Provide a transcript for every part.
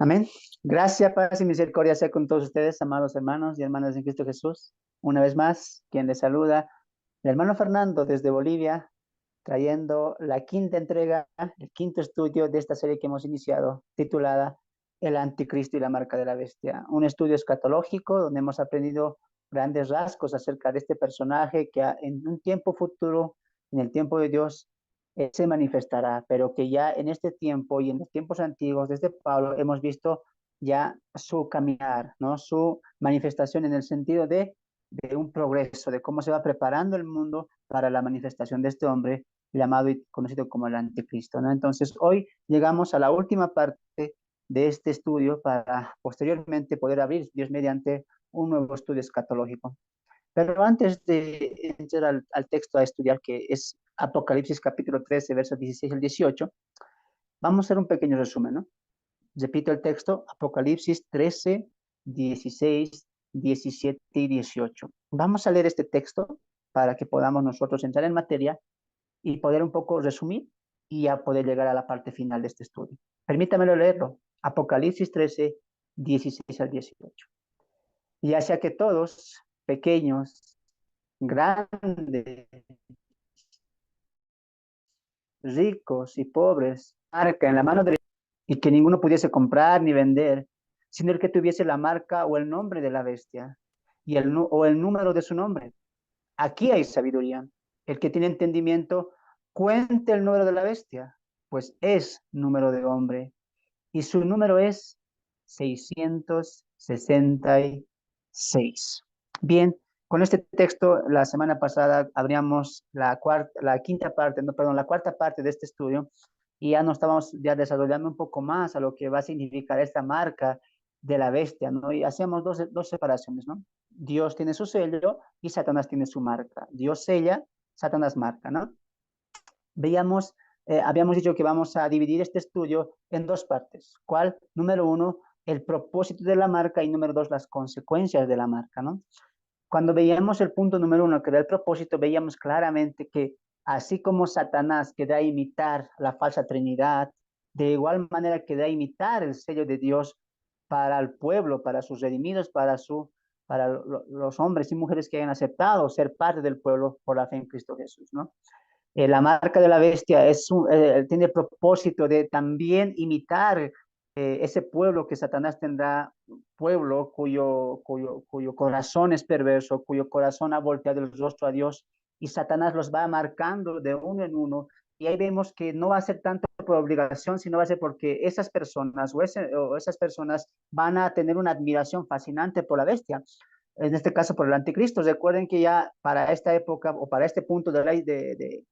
Amén. Gracias, paz y misericordia sea con todos ustedes, amados hermanos y hermanas en Cristo Jesús. Una vez más, quien les saluda, el hermano Fernando desde Bolivia, trayendo la quinta entrega, el quinto estudio de esta serie que hemos iniciado, titulada El Anticristo y la Marca de la Bestia. Un estudio escatológico donde hemos aprendido grandes rasgos acerca de este personaje que en un tiempo futuro, en el tiempo de Dios, se manifestará, pero que ya en este tiempo y en los tiempos antiguos, desde Pablo, hemos visto ya su caminar, ¿no? Su manifestación en el sentido de un progreso, de cómo se va preparando el mundo para la manifestación de este hombre llamado y conocido como el anticristo, ¿no? Entonces, hoy llegamos a la última parte de este estudio para posteriormente poder abrir, Dios mediante, un nuevo estudio escatológico. Pero antes de entrar al texto a estudiar, que es Apocalipsis capítulo 13, versos 16 al 18, vamos a hacer un pequeño resumen, ¿no? Repito el texto, Apocalipsis 13, 16, 17 y 18. Vamos a leer este texto para que podamos nosotros entrar en materia y poder un poco resumir y a poder llegar a la parte final de este estudio. Permítamelo leerlo. Apocalipsis 13, 16 al 18. Ya sea que todos, pequeños, grandes, ricos y pobres, marca en la mano derecha y que ninguno pudiese comprar ni vender, sino el que tuviese la marca o el nombre de la bestia y o el número de su nombre. Aquí hay sabiduría. El que tiene entendimiento, cuente el número de la bestia, pues es número de hombre y su número es 666. Bien, con este texto, la semana pasada abríamos la quinta parte, no, perdón, la cuarta parte de este estudio y ya nos estábamos ya desarrollando un poco más a lo que va a significar esta marca de la bestia, ¿no? Y hacíamos dos separaciones, ¿no? Dios tiene su sello y Satanás tiene su marca. Dios sella, Satanás marca, ¿no? Veíamos, habíamos dicho que vamos a dividir este estudio en dos partes. ¿Cuál? Número uno, el propósito de la marca y número dos, las consecuencias de la marca, ¿no? Cuando veíamos el punto número uno, que era el propósito, veíamos claramente que así como Satanás quería imitar la falsa Trinidad, de igual manera quería imitar el sello de Dios para el pueblo, para sus redimidos, para los hombres y mujeres que hayan aceptado ser parte del pueblo por la fe en Cristo Jesús, ¿no? La marca de la bestia tiene el propósito de también imitar ese pueblo que Satanás tendrá, pueblo cuyo corazón es perverso, cuyo corazón ha volteado el rostro a Dios, y Satanás los va marcando de uno en uno. Y ahí vemos que no va a ser tanto por obligación, sino va a ser porque esas personas o esas personas van a tener una admiración fascinante por la bestia, en este caso por el anticristo. Recuerden que ya para esta época o para este punto de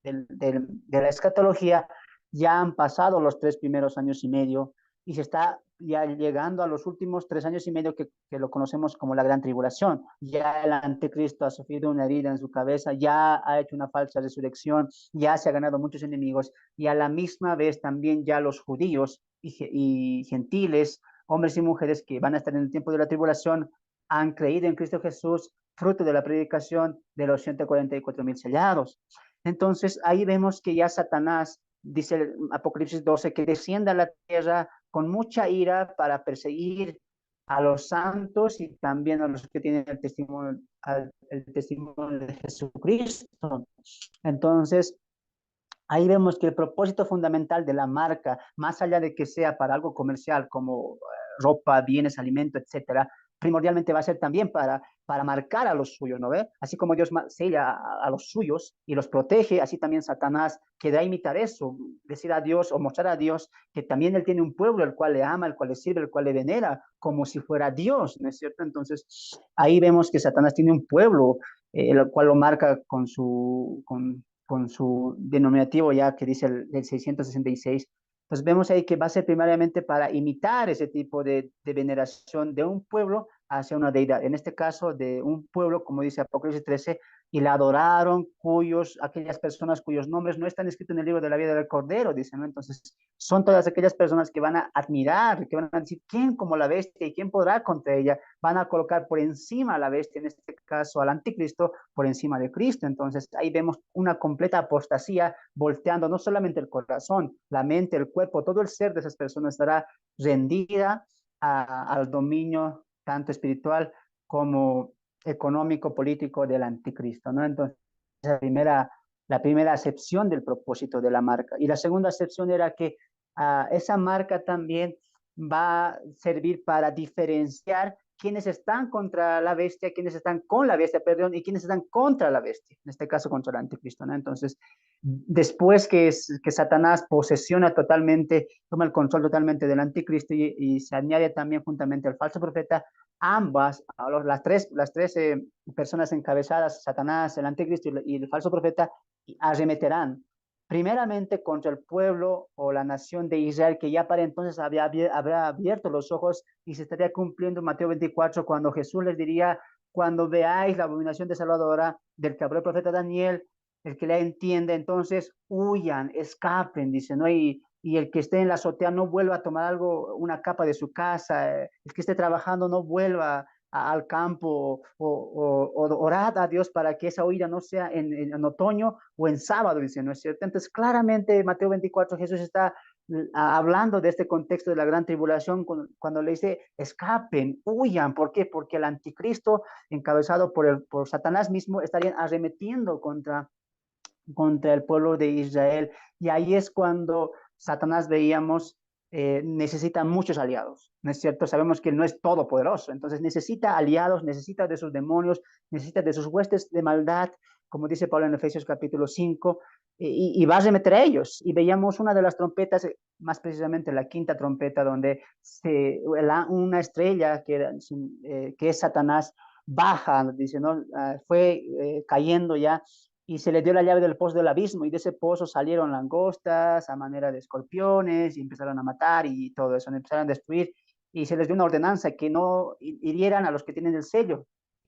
la escatología ya han pasado los 3 primeros años y medio y se está ya llegando a los últimos 3 años y medio que lo conocemos como la gran tribulación. Ya el anticristo ha sufrido una herida en su cabeza, ya ha hecho una falsa resurrección, ya se ha ganado muchos enemigos y a la misma vez también ya los judíos y gentiles, hombres y mujeres que van a estar en el tiempo de la tribulación, han creído en Cristo Jesús, fruto de la predicación de los 144,000 sellados. Entonces, ahí vemos que ya Satanás, dice el Apocalipsis 12, que desciende a la tierra con mucha ira para perseguir a los santos y también a los que tienen el testimonio de Jesucristo. Entonces, ahí vemos que el propósito fundamental de la marca, más allá de que sea para algo comercial como ropa, bienes, alimento, etcétera, primordialmente va a ser también para marcar a los suyos, ¿no ve? Así como Dios sella a los suyos y los protege, así también Satanás queda imitar eso, decir a Dios o mostrar a Dios que también Él tiene un pueblo el cual le ama, el cual le sirve, el cual le venera, como si fuera Dios, ¿no es cierto? Entonces, ahí vemos que Satanás tiene un pueblo, el cual lo marca con su denominativo ya que dice el 666, pues vemos ahí que va a ser primariamente para imitar ese tipo de veneración de un pueblo hacia una deidad, en este caso de un pueblo, como dice Apocalipsis 13, y la adoraron aquellas personas cuyos nombres no están escritos en el libro de la vida del Cordero, dicen, ¿no? Entonces, son todas aquellas personas que van a admirar, que van a decir, ¿quién como la bestia y quién podrá contra ella? Van a colocar por encima a la bestia, en este caso al anticristo, por encima de Cristo. Entonces, ahí vemos una completa apostasía, volteando no solamente el corazón, la mente, el cuerpo, todo el ser de esas personas estará rendida al dominio tanto espiritual como económico, político del anticristo, ¿no? Entonces, la primera acepción del propósito de la marca. Y la segunda acepción era que esa marca también va a servir para diferenciar quienes están contra la bestia, quienes están con la bestia, perdón, y quienes están contra la bestia, en este caso contra el anticristo, ¿no? Entonces, después que Satanás posesiona totalmente, toma el control totalmente del anticristo y se añade también juntamente al falso profeta, ambas, las tres personas encabezadas, Satanás, el anticristo y el falso profeta, arremeterán primeramente contra el pueblo o la nación de Israel, que ya para entonces habrá abierto los ojos y se estaría cumpliendo Mateo 24, cuando Jesús les diría, cuando veáis la abominación desoladora del que habló el profeta Daniel, el que la entiende, entonces huyan, escapen, dice, ¿no? Y el que esté en la azotea no vuelva a tomar algo, una capa de su casa, el que esté trabajando no vuelva al campo o orad a Dios para que esa huida no sea en otoño o en sábado, dice, ¿no es cierto? Entonces, claramente, Mateo 24, Jesús está hablando de este contexto de la gran tribulación cuando le dice, escapen, huyan. ¿Por qué? Porque el anticristo, encabezado por Satanás mismo, estarían arremetiendo contra el pueblo de Israel. Y ahí es cuando Satanás, veíamos, necesita muchos aliados, ¿no es cierto? Sabemos que él no es todopoderoso, entonces necesita aliados, necesita de sus demonios, necesita de sus huestes de maldad, como dice Pablo en Efesios capítulo 5, y va a remeter a ellos. Y veíamos una de las trompetas, más precisamente la quinta trompeta, donde una estrella que es Satanás baja, dice, ¿no? Fue cayendo ya y se le dio la llave del pozo del abismo y de ese pozo salieron langostas a manera de escorpiones y empezaron a matar y todo eso, empezaron a destruir y se les dio una ordenanza que no hirieran a los que tienen el sello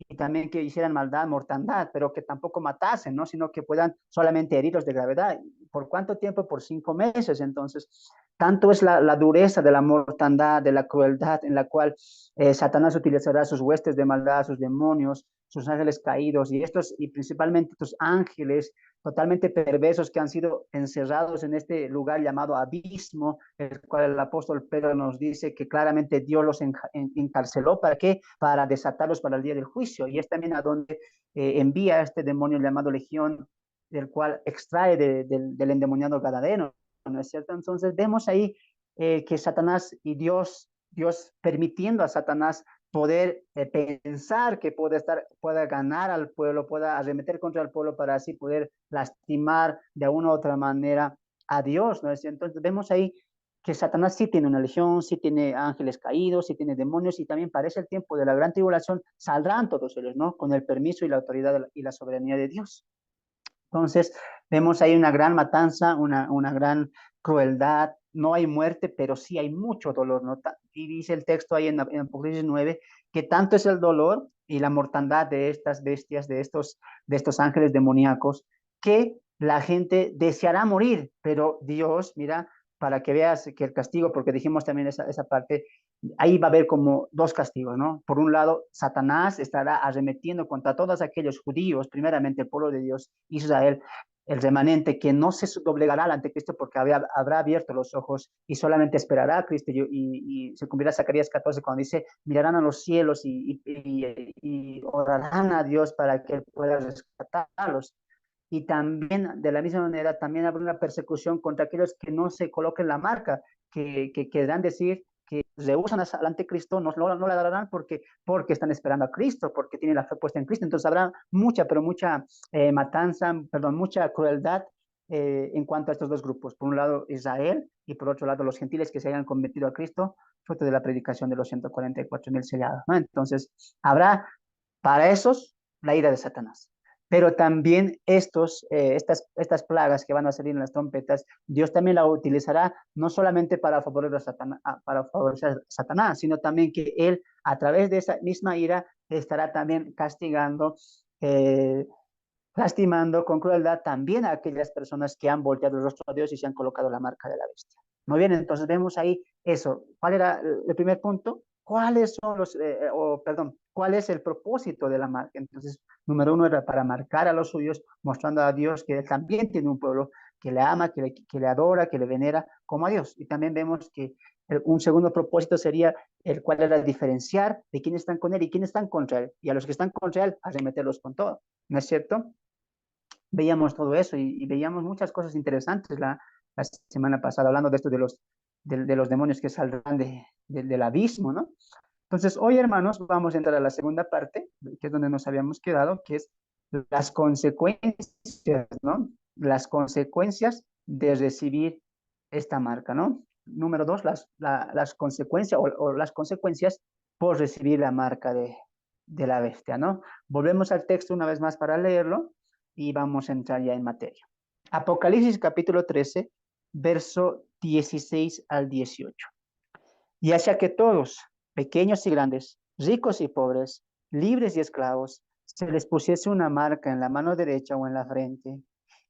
y también que hicieran maldad, mortandad, pero que tampoco matasen, ¿no? Sino que puedan solamente herirlos de gravedad. ¿Por cuánto tiempo? Por 5 meses. Entonces, tanto es la dureza de la mortandad, de la crueldad en la cual Satanás utilizará sus huestes de maldad, sus demonios, sus ángeles caídos y principalmente estos ángeles totalmente perversos que han sido encerrados en este lugar llamado abismo, el cual el apóstol Pedro nos dice que claramente Dios los encarceló. ¿Para qué? Para desatarlos para el día del juicio. Y es también a donde envía a este demonio llamado Legión, del cual extrae del endemoniado Gadareno, ¿no es cierto? Entonces vemos ahí que Satanás y Dios permitiendo a Satanás poder pensar que pueda ganar al pueblo, pueda arremeter contra el pueblo para así poder lastimar de una u otra manera a Dios, ¿no? Entonces vemos ahí que Satanás sí tiene una legión, sí tiene ángeles caídos, sí tiene demonios y también parece el tiempo de la gran tribulación, saldrán todos ellos, ¿no? Con el permiso y la autoridad y la soberanía de Dios. Entonces, vemos ahí una gran matanza, una gran crueldad. No hay muerte, pero sí hay mucho dolor, ¿no? Y dice el texto ahí en Apocalipsis 9 que tanto es el dolor y la mortandad de estas bestias, de estos ángeles demoníacos, que la gente deseará morir, pero Dios, mira, para que veas que el castigo, porque dijimos también esa parte, ahí va a haber como dos castigos, ¿no? Por un lado, Satanás estará arremetiendo contra todos aquellos judíos, primeramente el pueblo de Dios, Israel, el remanente que no se doblegará al anticristo porque habrá abierto los ojos y solamente esperará a Cristo y se cumplirá Zacarías 14 cuando dice, mirarán a los cielos y orarán a Dios para que Él pueda rescatarlos. Y también, de la misma manera, también habrá una persecución contra aquellos que no se coloquen la marca, que querrán decir que rehusan al anticristo, no la darán porque están esperando a Cristo, porque tienen la fe puesta en Cristo. Entonces habrá mucha, pero mucha matanza, perdón, mucha crueldad en cuanto a estos dos grupos. Por un lado, Israel, y por otro lado, los gentiles que se hayan convertido a Cristo, fruto de la predicación de los 144,000 sellados, ¿no? Entonces, habrá para esos la ira de Satanás. Pero también estas plagas que van a salir en las trompetas, Dios también la utilizará no solamente para favorecer a Satanás, sino también que Él, a través de esa misma ira, estará también castigando, lastimando con crueldad también a aquellas personas que han volteado el rostro a Dios y se han colocado la marca de la bestia. Muy bien, entonces vemos ahí eso. ¿Cuál era el primer punto? ¿Cuáles son cuál es el propósito de la marca? Entonces, número uno era para marcar a los suyos, mostrando a Dios que Él también tiene un pueblo que le ama, que le adora, que le venera como a Dios. Y también vemos que un segundo propósito sería el cual era diferenciar de quiénes están con él y quiénes están contra él. Y a los que están contra él, arremeterlos con todo. ¿No es cierto? Veíamos todo eso y veíamos muchas cosas interesantes la semana pasada, hablando de esto de los demonios que saldrán del abismo, ¿no? Entonces, hoy, hermanos, vamos a entrar a la segunda parte, que es donde nos habíamos quedado, que es las consecuencias, ¿no? Las consecuencias de recibir esta marca, ¿no? Número dos, las consecuencias o las consecuencias por recibir la marca de la bestia, ¿no? Volvemos al texto una vez más para leerlo y vamos a entrar ya en materia. Apocalipsis capítulo 13, verso 16 al 18. Y hacia que todos, pequeños y grandes, ricos y pobres, libres y esclavos, se les pusiese una marca en la mano derecha o en la frente,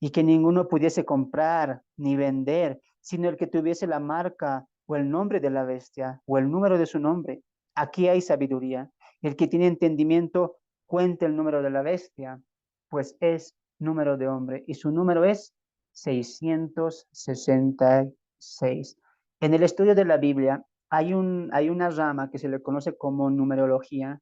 y que ninguno pudiese comprar ni vender, sino el que tuviese la marca o el nombre de la bestia o el número de su nombre. Aquí hay sabiduría. El que tiene entendimiento, cuente el número de la bestia, pues es número de hombre, y su número es 666. En el estudio de la Biblia, hay una rama que se le conoce como numerología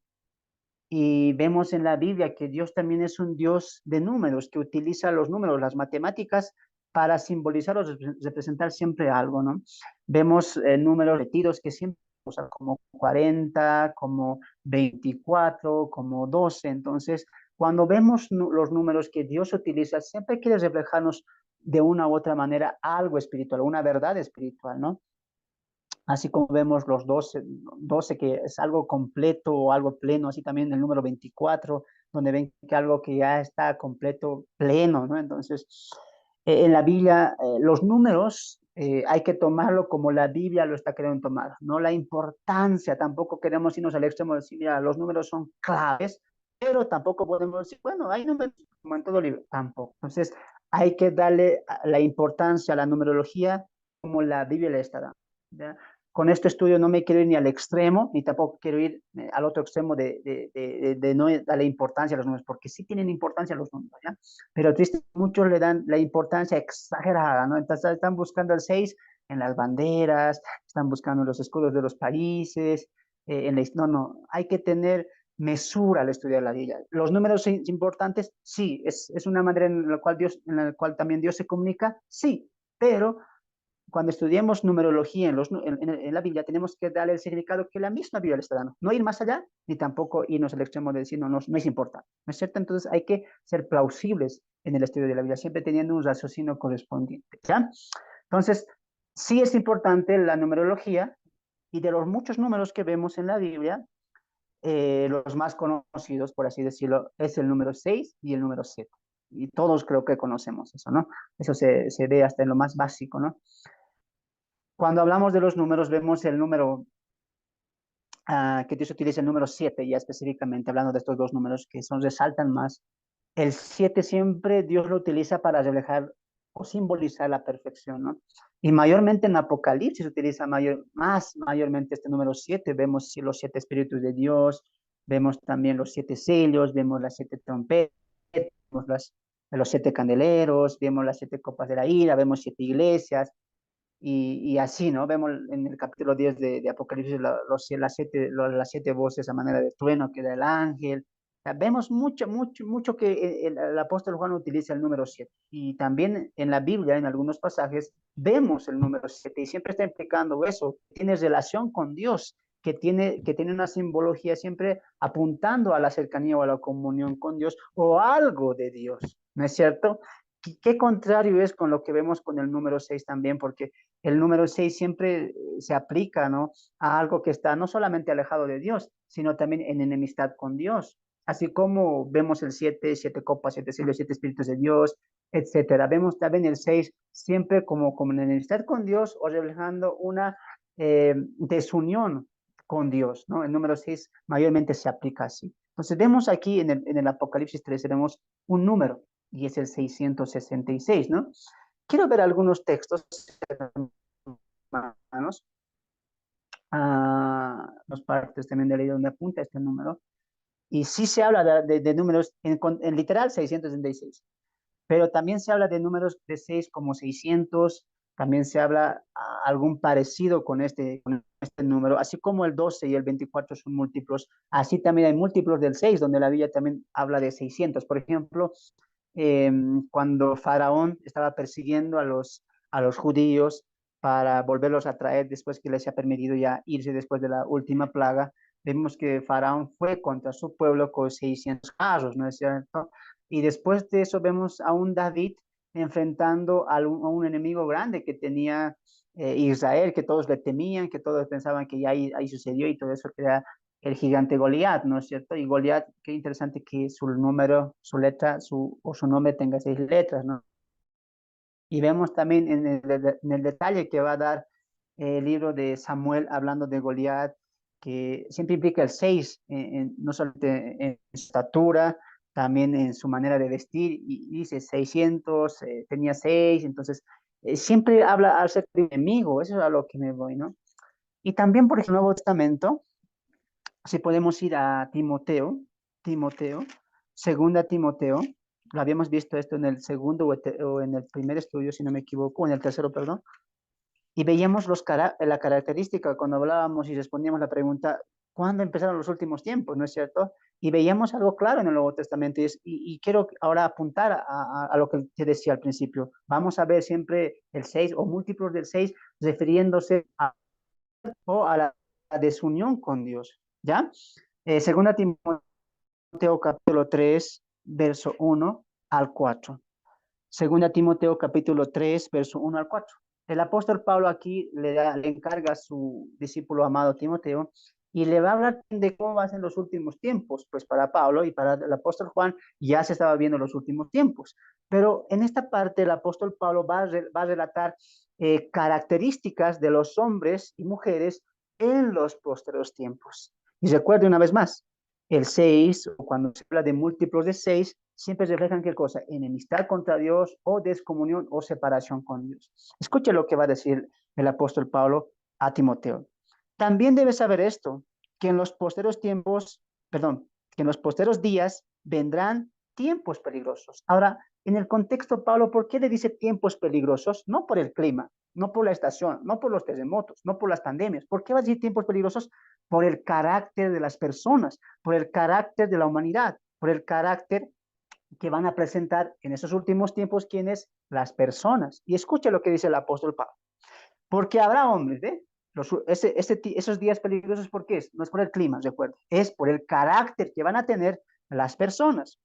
y vemos en la Biblia que Dios también es un Dios de números, que utiliza los números, las matemáticas, para simbolizar o representar siempre algo, ¿no? Vemos números repetidos que siempre usan como 40, como 24, como 12. Entonces, cuando vemos los números que Dios utiliza, siempre quiere reflejarnos de una u otra manera algo espiritual, una verdad espiritual, ¿no? Así como vemos los 12 que es algo completo o algo pleno, así también el número 24 donde ven que algo que ya está completo, pleno, ¿no? Entonces, en la Biblia, los números hay que tomarlo como la Biblia lo está queriendo tomar, no la importancia, tampoco queremos irnos al extremo de decir, mira, los números son claves, pero tampoco podemos decir, bueno, hay números como en todo libro, tampoco. Entonces, hay que darle la importancia a la numerología como la Biblia le está dando, ¿ya? Con este estudio no me quiero ir ni al extremo, ni tampoco quiero ir al otro extremo de no darle importancia a los números, porque sí tienen importancia los números, ¿ya? Pero triste, muchos le dan la importancia exagerada, ¿no? Entonces están buscando el 6 en las banderas, están buscando los escudos de los países, no, hay que tener mesura al estudiar la Biblia. ¿Los números son importantes? Sí, es una manera en la cual también Dios se comunica, sí, pero cuando estudiemos numerología en la Biblia, tenemos que darle el significado que la misma Biblia le está dando. No ir más allá, ni tampoco irnos al extremo de decir, no, no es importante. ¿No es cierto? Entonces hay que ser plausibles en el estudio de la Biblia, siempre teniendo un raciocinio correspondiente. ¿Ya? Entonces, sí es importante la numerología y de los muchos números que vemos en la Biblia, los más conocidos, por así decirlo, es el número 6 y el número 7. Y todos creo que conocemos eso, ¿no? Eso se ve hasta en lo más básico, ¿no? Cuando hablamos de los números, vemos el número que Dios utiliza, el número 7, ya específicamente hablando de estos dos números que son, resaltan más. El 7 siempre Dios lo utiliza para reflejar o simbolizar la perfección, ¿no? Y mayormente en Apocalipsis se utiliza mayormente este número 7. Vemos los 7 espíritus de Dios, vemos también los 7 sellos, vemos las 7 trompetas, vemos los 7 candeleros, vemos las 7 copas de la ira, vemos 7 iglesias, y así, ¿no? Vemos en el capítulo 10 de Apocalipsis las siete voces a manera de trueno que da el ángel. O sea, vemos mucho que el apóstol Juan utiliza el número 7. Y también en la Biblia, en algunos pasajes, vemos el número 7 y siempre está implicando eso, tiene relación con Dios, que tiene una simbología siempre apuntando a la cercanía o a la comunión con Dios o algo de Dios, ¿no es cierto? ¿Qué contrario es con lo que vemos con el número 6 también? Porque el número 6 siempre se aplica, ¿no? A algo que está no solamente alejado de Dios, sino también en enemistad con Dios. Así como vemos el 7, 7 copas, 7 sellos, 7 espíritus de Dios, etcétera. Vemos también el 6 siempre como en enemistad con Dios o reflejando una desunión con Dios, ¿no? El número 6 mayormente se aplica así. Entonces vemos aquí en el Apocalipsis 3, tenemos un número y es el 666, ¿no? Quiero ver algunos textos, hermanos, los partes también de ley donde apunta este número. Y sí se habla de números en literal 666. pero también se habla de números de 6 como 600, también se habla algún parecido con este número, así como el 12 y el 24 son múltiplos, así también hay múltiplos del 6, donde la Biblia también habla de 600. Por ejemplo, eh, cuando Faraón estaba persiguiendo a los judíos para volverlos a traer después que les ha permitido ya irse después de la última plaga, vemos que Faraón fue contra su pueblo con 600 carros, ¿no es cierto? Y después de eso vemos a un David enfrentando a un enemigo grande que tenía Israel, que todos le temían, que todos pensaban que ya ahí sucedió y todo eso, que era el gigante Goliat, ¿no es cierto? Y Goliat, qué interesante que su número, su letra o su nombre tenga 6 letras, ¿no? Y vemos también en el detalle que va a dar el libro de Samuel hablando de Goliat, que siempre implica el 6, no solamente en su estatura, también en su manera de vestir, y dice 600, tenía 6, entonces siempre habla acerca de un enemigo, eso es a lo que me voy, ¿no? Y también por el Nuevo Testamento, si podemos ir a Timoteo, segunda Timoteo, lo habíamos visto esto en el segundo o en el primer estudio, si no me equivoco, o en el tercero, perdón, y veíamos la característica cuando hablábamos y respondíamos la pregunta, ¿cuándo empezaron los últimos tiempos? ¿No es cierto? Y veíamos algo claro en el Nuevo Testamento y quiero ahora apuntar a lo que te decía al principio. Vamos a ver siempre el 6 o múltiplos del 6 refiriéndose o a la desunión con Dios, ¿ya? Segunda Timoteo capítulo 3, verso 1 al 4. Segunda Timoteo capítulo 3, verso 1 al 4. El apóstol Pablo aquí le encarga a su discípulo amado Timoteo y le va a hablar de cómo va a ser los últimos tiempos. Pues para Pablo y para el apóstol Juan ya se estaba viendo los últimos tiempos. Pero en esta parte el apóstol Pablo va a relatar características de los hombres y mujeres en los posteriores tiempos. Y recuerde una vez más, el 6, o cuando se habla de múltiplos de 6, siempre reflejan qué cosa, enemistad contra Dios o descomunión o separación con Dios. Escuche lo que va a decir el apóstol Pablo a Timoteo. También debes saber esto, que en los posteros tiempos, perdón, que en los posteros días vendrán tiempos peligrosos. Ahora, en el contexto, Pablo, ¿por qué le dice tiempos peligrosos? No por el clima, no por la estación, no por los terremotos, no por las pandemias. ¿Por qué va a decir tiempos peligrosos? Por el carácter de las personas, por el carácter de la humanidad, por el carácter que van a presentar en esos últimos tiempos quienes las personas. Y escucha lo que dice el apóstol Pablo. Porque habrá hombres, ¿ve? Esos días peligrosos, ¿por qué es? No es por el clima, recuerda, es por el carácter que van a tener las personas.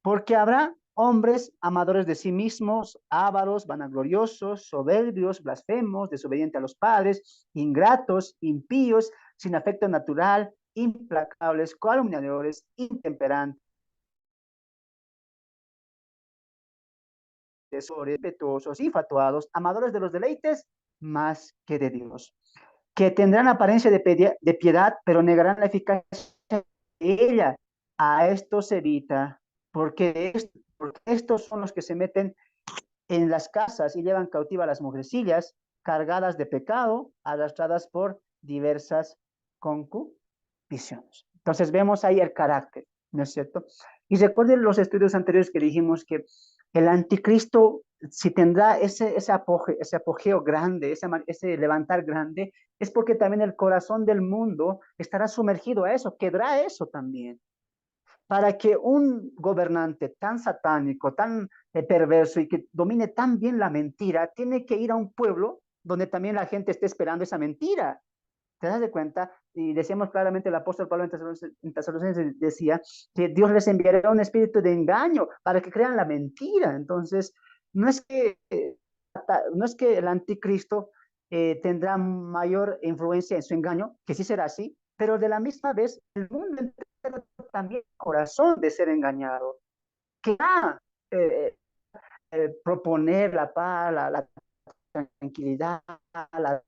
Porque habrá hombres amadores de sí mismos, ávaros, vanagloriosos, soberbios, blasfemos, desobedientes a los padres, ingratos, impíos, sin afecto natural, implacables, calumniadores, intemperantes, respetuosos, infatuados, amadores de los deleites más que de Dios, que tendrán apariencia de piedad, pero negarán la eficacia de ella. A estos se evita, porque estos son los que se meten en las casas y llevan cautiva a las mujercillas, cargadas de pecado, arrastradas por diversas concupisciones. Entonces vemos ahí el carácter, ¿no es cierto? Y recuerden los estudios anteriores que dijimos que el anticristo, si tendrá ese apogeo grande, ese levantar grande, es porque también el corazón del mundo estará sumergido a eso, quedará eso también. Para que un gobernante tan satánico, tan perverso y que domine tan bien la mentira, tiene que ir a un pueblo donde también la gente esté esperando esa mentira. ¿Te das de cuenta? Y decíamos claramente, el apóstol Pablo en Tesalonicenses decía que Dios les enviará un espíritu de engaño para que crean la mentira. Entonces, no es que, no es que el anticristo tendrá mayor influencia en su engaño, que sí será así, pero de la misma vez el mundo entero también corazón de ser engañado, que eh, proponer la paz, la tranquilidad, la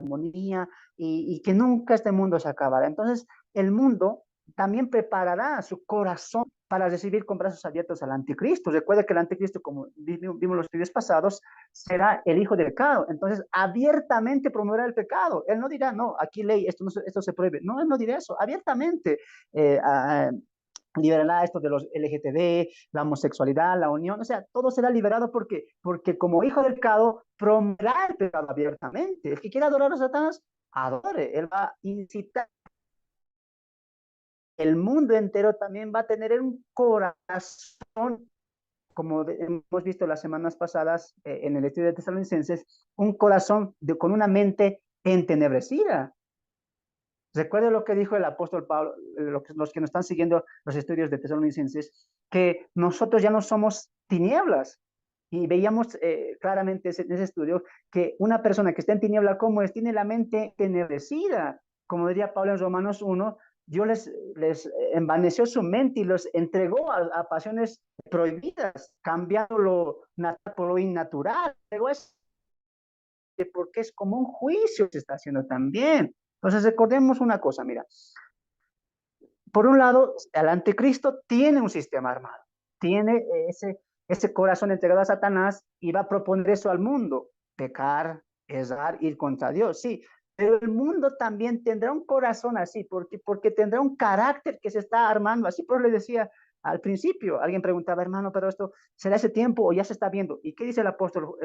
armonía y que nunca este mundo se acabará. Entonces, el mundo también preparará su corazón para recibir con brazos abiertos al anticristo. Recuerda que el anticristo, como vimos los estudios pasados, será el hijo del pecado. Entonces, abiertamente promoverá el pecado. Él no dirá, no, aquí ley, esto se prohíbe. No, él no dirá eso. Abiertamente liberará esto de los LGTB, la homosexualidad, la unión, o sea, todo será liberado porque como hijo del pecado, promoverá el pecado abiertamente. El que quiera adorar a Satanás, adore. Él va a incitar. El mundo entero también va a tener un corazón, como hemos visto las semanas pasadas en el estudio de Tesalonicenses, un corazón con una mente entenebrecida. Recuerda lo que dijo el apóstol Pablo, los que nos están siguiendo los estudios de Tesalonicenses, que nosotros ya no somos tinieblas. Y veíamos claramente en ese estudio que una persona que está en tiniebla, ¿cómo es? Tiene la mente entenebrecida. Como diría Pablo en Romanos 1, Dios les envaneció su mente y los entregó a pasiones prohibidas, cambiando lo natural por lo innatural. Pero es porque es como un juicio que se está haciendo también. Entonces recordemos una cosa, mira, por un lado, el anticristo tiene un sistema armado, tiene ese corazón entregado a Satanás y va a proponer eso al mundo, pecar, errar, ir contra Dios, sí, pero el mundo también tendrá un corazón así, porque tendrá un carácter que se está armando, así por le decía al principio, alguien preguntaba, hermano, pero esto será ese tiempo o ya se está viendo. ¿Y qué dice el apóstol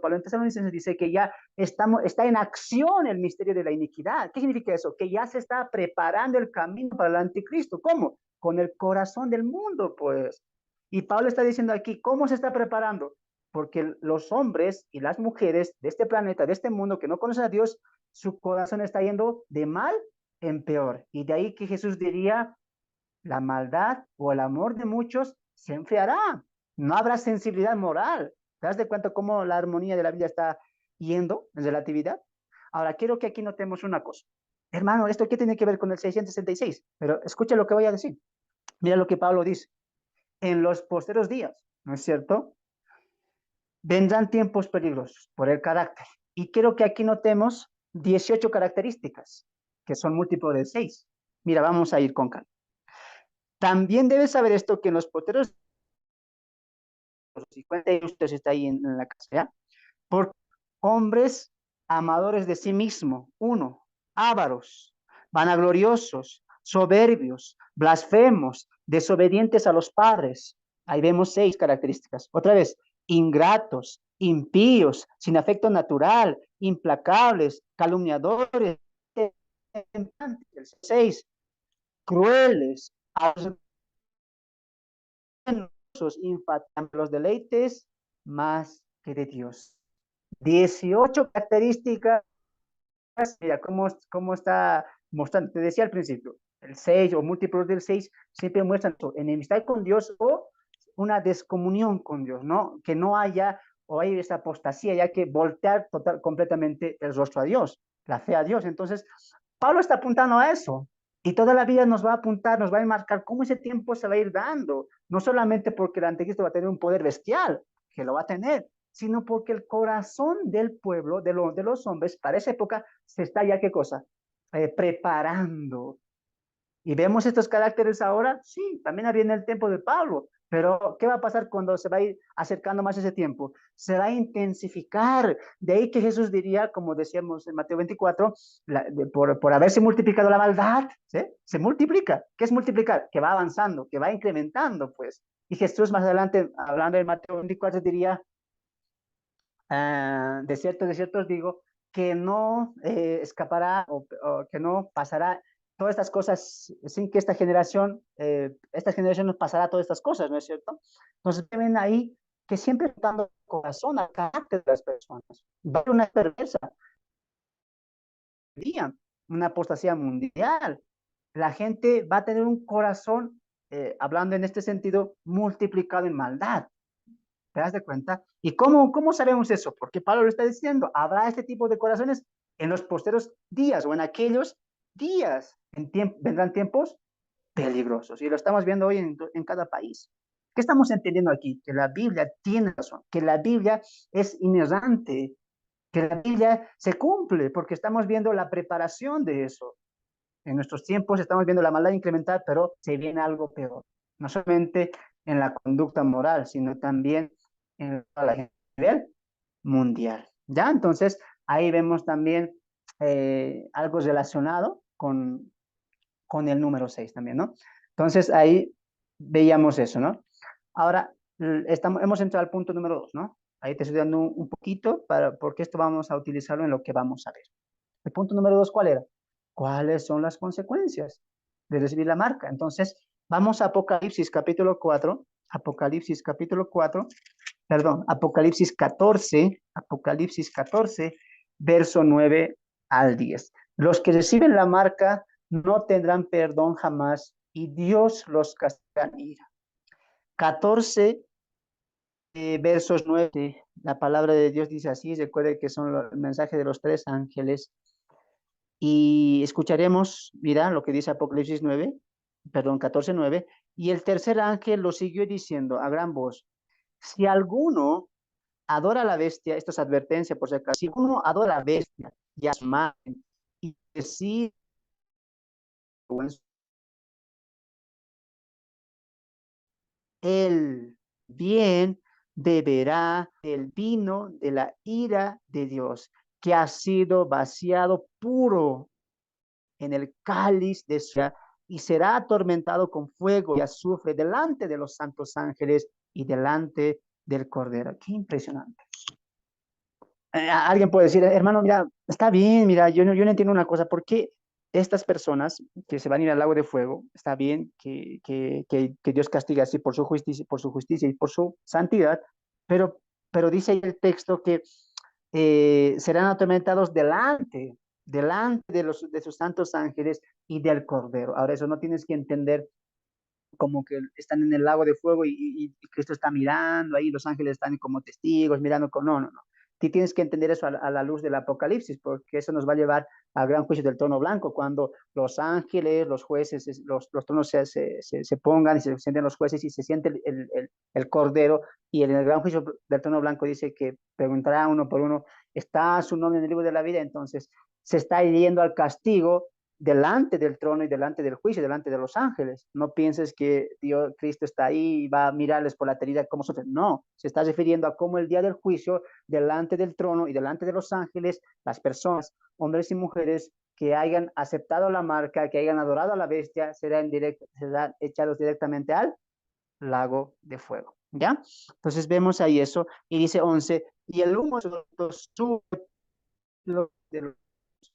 Pablo? Entonces dice que ya está en acción el misterio de la iniquidad. ¿Qué significa eso? Que ya se está preparando el camino para el anticristo. ¿Cómo? Con el corazón del mundo, pues. Y Pablo está diciendo aquí, ¿cómo se está preparando? Porque los hombres y las mujeres de este planeta, de este mundo que no conocen a Dios, su corazón está yendo de mal en peor. Y de ahí que Jesús diría, la maldad o el amor de muchos se enfriará. No habrá sensibilidad moral. ¿Te das de cuenta cómo la armonía de la vida está yendo en relatividad? Ahora, quiero que aquí notemos una cosa. Hermano, ¿esto qué tiene que ver con el 666? Pero escucha lo que voy a decir. Mira lo que Pablo dice. En los posteros días, ¿no es cierto? Vendrán tiempos peligrosos por el carácter. Y quiero que aquí notemos 18 características, que son múltiplos de 6. Mira, vamos a ir con calma. También debes saber esto, que en los posteros 50 y usted está ahí en la casa, ¿ya? Por hombres amadores de sí mismo, uno, ávaros, vanagloriosos, soberbios, blasfemos, desobedientes a los padres. Ahí vemos 6 características. Otra vez, ingratos, impíos, sin afecto natural, implacables, calumniadores, 6, crueles, infatuados, los deleites más que de Dios. 18 características, mira cómo está mostrando, te decía al principio, el 6 o múltiplos del 6 siempre muestran su enemistad con Dios o una descomunión con Dios, ¿no? Que no haya o hay esa apostasía, ya que voltear completamente el rostro a Dios, la fe a Dios. Entonces, Pablo está apuntando a eso. Y toda la vida nos va a apuntar, nos va a enmarcar cómo ese tiempo se va a ir dando. No solamente porque el anticristo va a tener un poder bestial, que lo va a tener, sino porque el corazón del pueblo, de los hombres, para esa época, se está ya, ¿qué cosa? Preparando. ¿Y vemos estos caracteres ahora? Sí, también viene el tiempo de Pablo. Pero, ¿qué va a pasar cuando se va a ir acercando más ese tiempo? Se va a intensificar. De ahí que Jesús diría, como decíamos en Mateo 24, por haberse multiplicado la maldad, ¿sí? Se multiplica. ¿Qué es multiplicar? Que va avanzando, que va incrementando, pues. Y Jesús más adelante, hablando en Mateo 24, diría, de cierto os digo, que no escapará o que no pasará todas estas cosas sin que esta generación nos pasará todas estas cosas, ¿no es cierto? Entonces ven ahí que siempre está dando corazón al carácter de las personas. Va a haber una perversa, una apostasía mundial. La gente va a tener un corazón, hablando en este sentido, multiplicado en maldad. ¿Te das de cuenta? ¿Y cómo sabemos eso? Porque Pablo lo está diciendo, habrá este tipo de corazones en los posteros días o en aquellos días. Vendrán tiempos peligrosos y lo estamos viendo hoy en cada país. ¿Qué estamos entendiendo aquí? Que la Biblia tiene razón, que la Biblia es inerrante, que la Biblia se cumple, porque estamos viendo la preparación de eso. En nuestros tiempos estamos viendo la maldad incremental, pero se viene algo peor. No solamente en la conducta moral, sino también en la nivel mundial. ¿Ya? Entonces, ahí vemos también algo relacionado con el número 6 también, ¿no? Entonces, ahí veíamos eso, ¿no? Ahora, hemos entrado al punto número 2, ¿no? Ahí te estoy dando un poquito porque esto vamos a utilizarlo en lo que vamos a ver. El punto número 2, ¿cuál era? ¿Cuáles son las consecuencias de recibir la marca? Entonces, vamos a Apocalipsis capítulo 4, perdón, Apocalipsis 14, verso 9 al 10. Los que reciben la marca no tendrán perdón jamás y Dios los castigará en ira. 14 versos 9, la palabra de Dios dice así, recuerde que son el mensaje de los tres ángeles. Y escucharemos, mira lo que dice Apocalipsis 9, perdón, 14, 9. Y el tercer ángel lo siguió diciendo a gran voz, si alguno adora a la bestia, esto es advertencia por si acaso, si alguno adora a la bestia y a su imagen y decide el bien, beberá el vino de la ira de Dios, que ha sido vaciado puro en el cáliz de su ira, y será atormentado con fuego y azufre delante de los santos ángeles y delante del Cordero. Qué impresionante. Alguien puede decir, hermano, mira, está bien, mira, yo no entiendo una cosa, ¿por qué estas personas que se van a ir al lago de fuego, está bien que Dios castiga así por su justicia y por su santidad, pero, pero dice ahí el texto que serán atormentados delante de sus santos ángeles y del Cordero? Ahora, eso no tienes que entender como que están en el lago de fuego y Cristo está mirando ahí, los ángeles están como testigos, mirando con... No, no, no. Tú tienes que entender eso a la luz del Apocalipsis, porque eso nos va a llevar al gran juicio del trono blanco, cuando los ángeles, los jueces, los tronos se pongan y se sienten los jueces y se siente el cordero, y en el gran juicio del trono blanco dice que preguntará uno por uno, ¿está su nombre en el libro de la vida? Entonces se está yendo al castigo delante del trono y delante del juicio, delante de los ángeles. No pienses que Dios, Cristo está ahí y va a mirarles por la eternidad como sufren. No, se está refiriendo a cómo el día del juicio, delante del trono y delante de los ángeles, las personas, hombres y mujeres que hayan aceptado la marca, que hayan adorado a la bestia, serán echados directamente al lago de fuego. ¿Ya? Entonces vemos ahí eso y dice 11, y el humo sube de los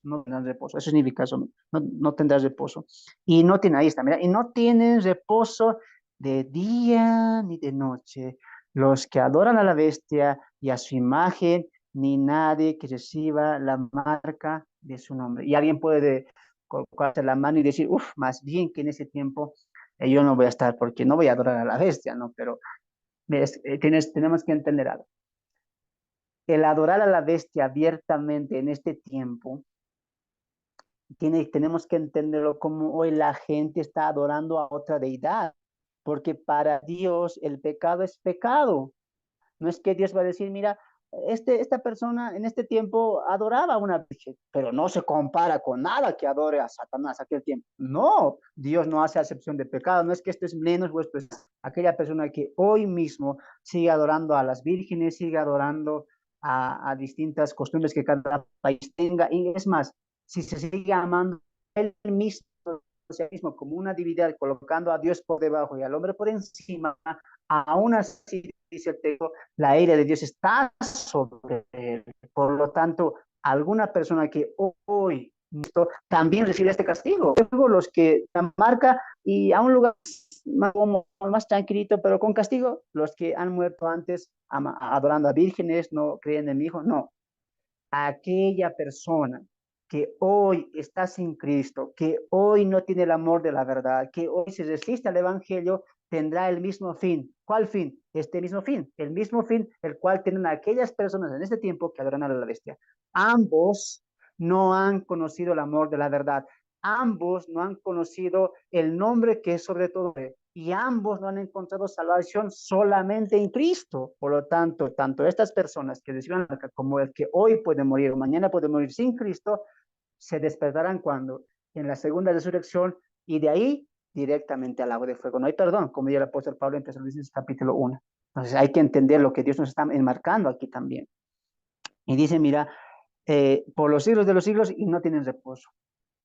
no tendrán reposo. Eso significa eso, no tendrás reposo. Y no tiene, ahí está, mira, y no tienen reposo de día ni de noche. Los que adoran a la bestia y a su imagen, ni nadie que reciba la marca de su nombre. Y alguien puede colocarse la mano y decir, uff, más bien que en ese tiempo yo no voy a estar porque no voy a adorar a la bestia, ¿no? Pero tenemos que entender algo. El adorar a la bestia abiertamente en este tiempo tenemos que entenderlo como hoy la gente está adorando a otra deidad, porque para Dios el pecado es pecado. No es que Dios va a decir, mira, esta persona en este tiempo adoraba a una virgen, pero no se compara con nada que adore a Satanás aquel tiempo. No, Dios no hace acepción de pecado, no es que esto es menos o esto es aquella persona que hoy mismo sigue adorando a las vírgenes, sigue adorando a distintas costumbres que cada país tenga, y es más, si se sigue amando él mismo, mismo como una divinidad, colocando a Dios por debajo y al hombre por encima, aún así, dice el texto, la ira de Dios está sobre él. Por lo tanto, alguna persona que hoy también recibe este castigo. Luego los que marca y a un lugar más tranquilito, pero con castigo, los que han muerto antes adorando a vírgenes, no creen en mi hijo, no. Aquella persona que hoy está sin Cristo, que hoy no tiene el amor de la verdad, que hoy se resiste al Evangelio, tendrá el mismo fin. ¿Cuál fin? Este mismo fin, el mismo fin, el cual tienen aquellas personas en este tiempo que adoran a la bestia. Ambos no han conocido el amor de la verdad. Ambos no han conocido el nombre que es sobre todo, y ambos no han encontrado salvación solamente en Cristo. Por lo tanto, tanto estas personas que reciban como el que hoy puede morir o mañana puede morir sin Cristo, se despertarán cuando en la segunda resurrección, y de ahí directamente al lago de fuego. No hay perdón, como dice el apóstol Pablo en Tesalonicenses capítulo 1. Entonces hay que entender lo que Dios nos está enmarcando aquí también. Y dice, mira, por los siglos de los siglos, y no tienen reposo.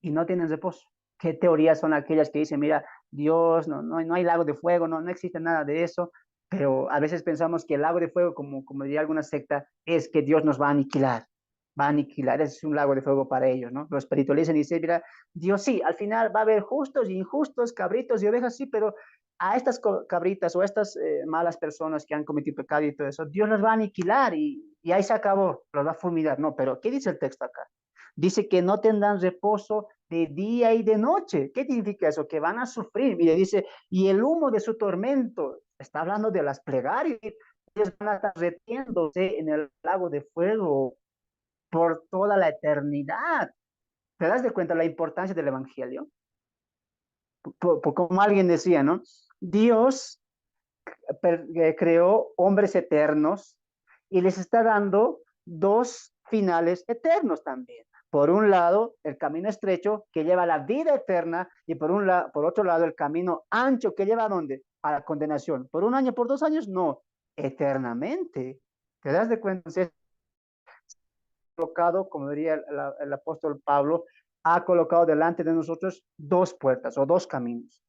Y no tienen reposo. ¿Qué teorías son aquellas que dicen, mira, Dios, no hay lago de fuego, no existe nada de eso? Pero a veces pensamos que el lago de fuego, como diría alguna secta, es que Dios nos va a aniquilar, es un lago de fuego para ellos, ¿no? Los espiritualizan y dicen, mira, Dios sí, al final va a haber justos y injustos, cabritos y ovejas, sí, pero a estas cabritas o a estas malas personas que han cometido pecado y todo eso, Dios los va a aniquilar y ahí se acabó, los va a fulminar. No, pero ¿qué dice el texto acá? Dice que no tendrán reposo de día y de noche. ¿Qué significa eso? Que van a sufrir. Mire, dice, y el humo de su tormento, está hablando de las plegarias, ellos van a estar retiéndose en el lago de fuego por toda la eternidad. ¿Te das de cuenta la importancia del evangelio? Como alguien decía, ¿no? Dios creó hombres eternos y les está dando dos finales eternos también. Por un lado, el camino estrecho que lleva a la vida eterna y por otro lado, el camino ancho que lleva a dónde? A la condenación. ¿Por un año, por 2 años? No, eternamente. ¿Te das de cuenta? Entonces, colocado, como diría el apóstol Pablo, ha colocado delante de nosotros dos puertas o dos caminos.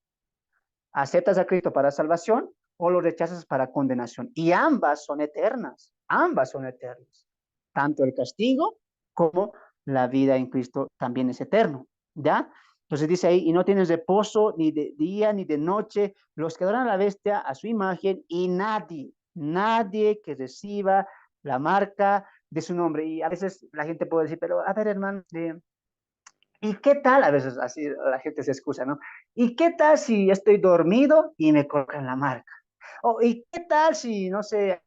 Aceptas a Cristo para salvación o lo rechazas para condenación. Y ambas son eternas. Tanto el castigo como la vida en Cristo también es eterno, ¿ya? Entonces dice ahí, y no tienes reposo ni de día ni de noche, los que adoran a la bestia a su imagen y nadie que reciba la marca de su nombre. Y a veces la gente puede decir, pero a ver, hermano, ¿y qué tal? A veces así la gente se excusa, ¿no? ¿Y qué tal si estoy dormido y me colocan la marca? O, ¿y qué tal si, no sé,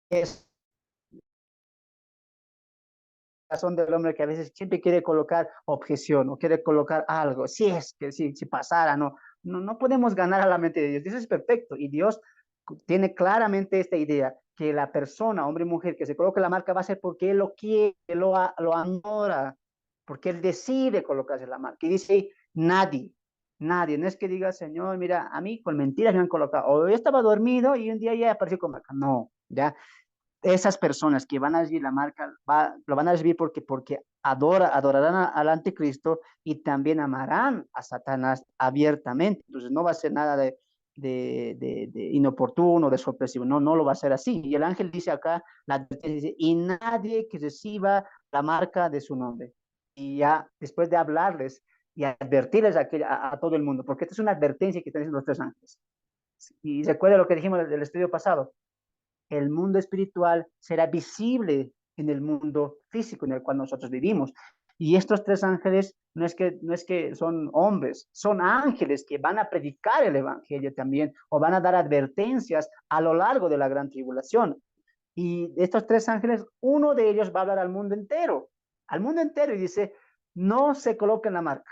es la razón del hombre que a veces siempre quiere colocar objeción o quiere colocar algo? Si es que si pasara, no podemos ganar a la mente de Dios. Dios es perfecto y Dios tiene claramente esta idea que la persona, hombre y mujer, que se coloque la marca va a ser porque él lo quiere, lo anora, porque él decide colocarse la marca. Y dice, nadie, no es que diga, Señor, mira, a mí con mentiras me han colocado, o yo estaba dormido y un día ya apareció con marca. No, ya, esas personas que van a recibir la marca, lo van a recibir porque adorarán al anticristo y también amarán a Satanás abiertamente. Entonces no va a ser nada de inoportuno, de sorpresivo, no lo va a hacer así. Y el ángel dice acá, dice, y nadie que reciba la marca de su nombre. Y ya después de hablarles y advertirles a todo el mundo, porque esta es una advertencia que están diciendo los tres ángeles. Y recuerda lo que dijimos del estudio pasado, el mundo espiritual será visible en el mundo físico en el cual nosotros vivimos. Y estos tres ángeles no es que son hombres, son ángeles que van a predicar el evangelio también o van a dar advertencias a lo largo de la gran tribulación. Y de estos tres ángeles, uno de ellos va a hablar al mundo entero y dice, no se coloquen la marca,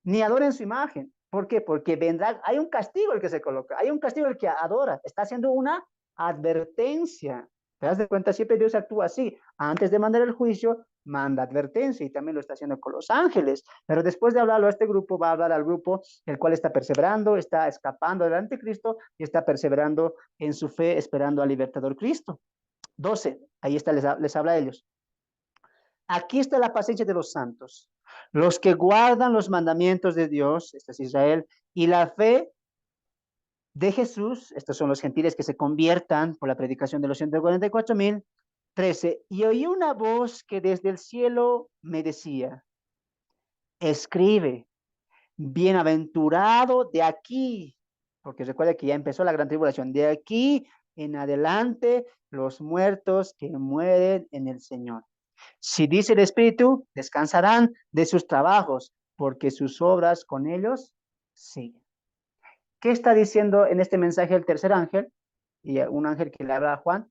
ni adoren su imagen. ¿Por qué? Porque vendrá, hay un castigo el que se coloca, hay un castigo el que adora, está haciendo una advertencia. ¿Te das de cuenta? Siempre Dios actúa así. Antes de mandar el juicio, manda advertencia y también lo está haciendo con los ángeles. Pero después de hablarlo a este grupo, va a hablar al grupo el cual está perseverando, está escapando del anticristo y está perseverando en su fe, esperando al libertador Cristo. 12, ahí está, les habla a ellos. Aquí está la paciencia de los santos, los que guardan los mandamientos de Dios, este es Israel, y la fe de Jesús, estos son los gentiles que se conviertan por la predicación de los 144,000. 13, y oí una voz que desde el cielo me decía, escribe, bienaventurado de aquí, porque recuerda que ya empezó la gran tribulación, de aquí en adelante los muertos que mueren en el Señor. Si dice el Espíritu, descansarán de sus trabajos, porque sus obras con ellos siguen. ¿Qué está diciendo en este mensaje el tercer ángel? Y un ángel que le habla a Juan,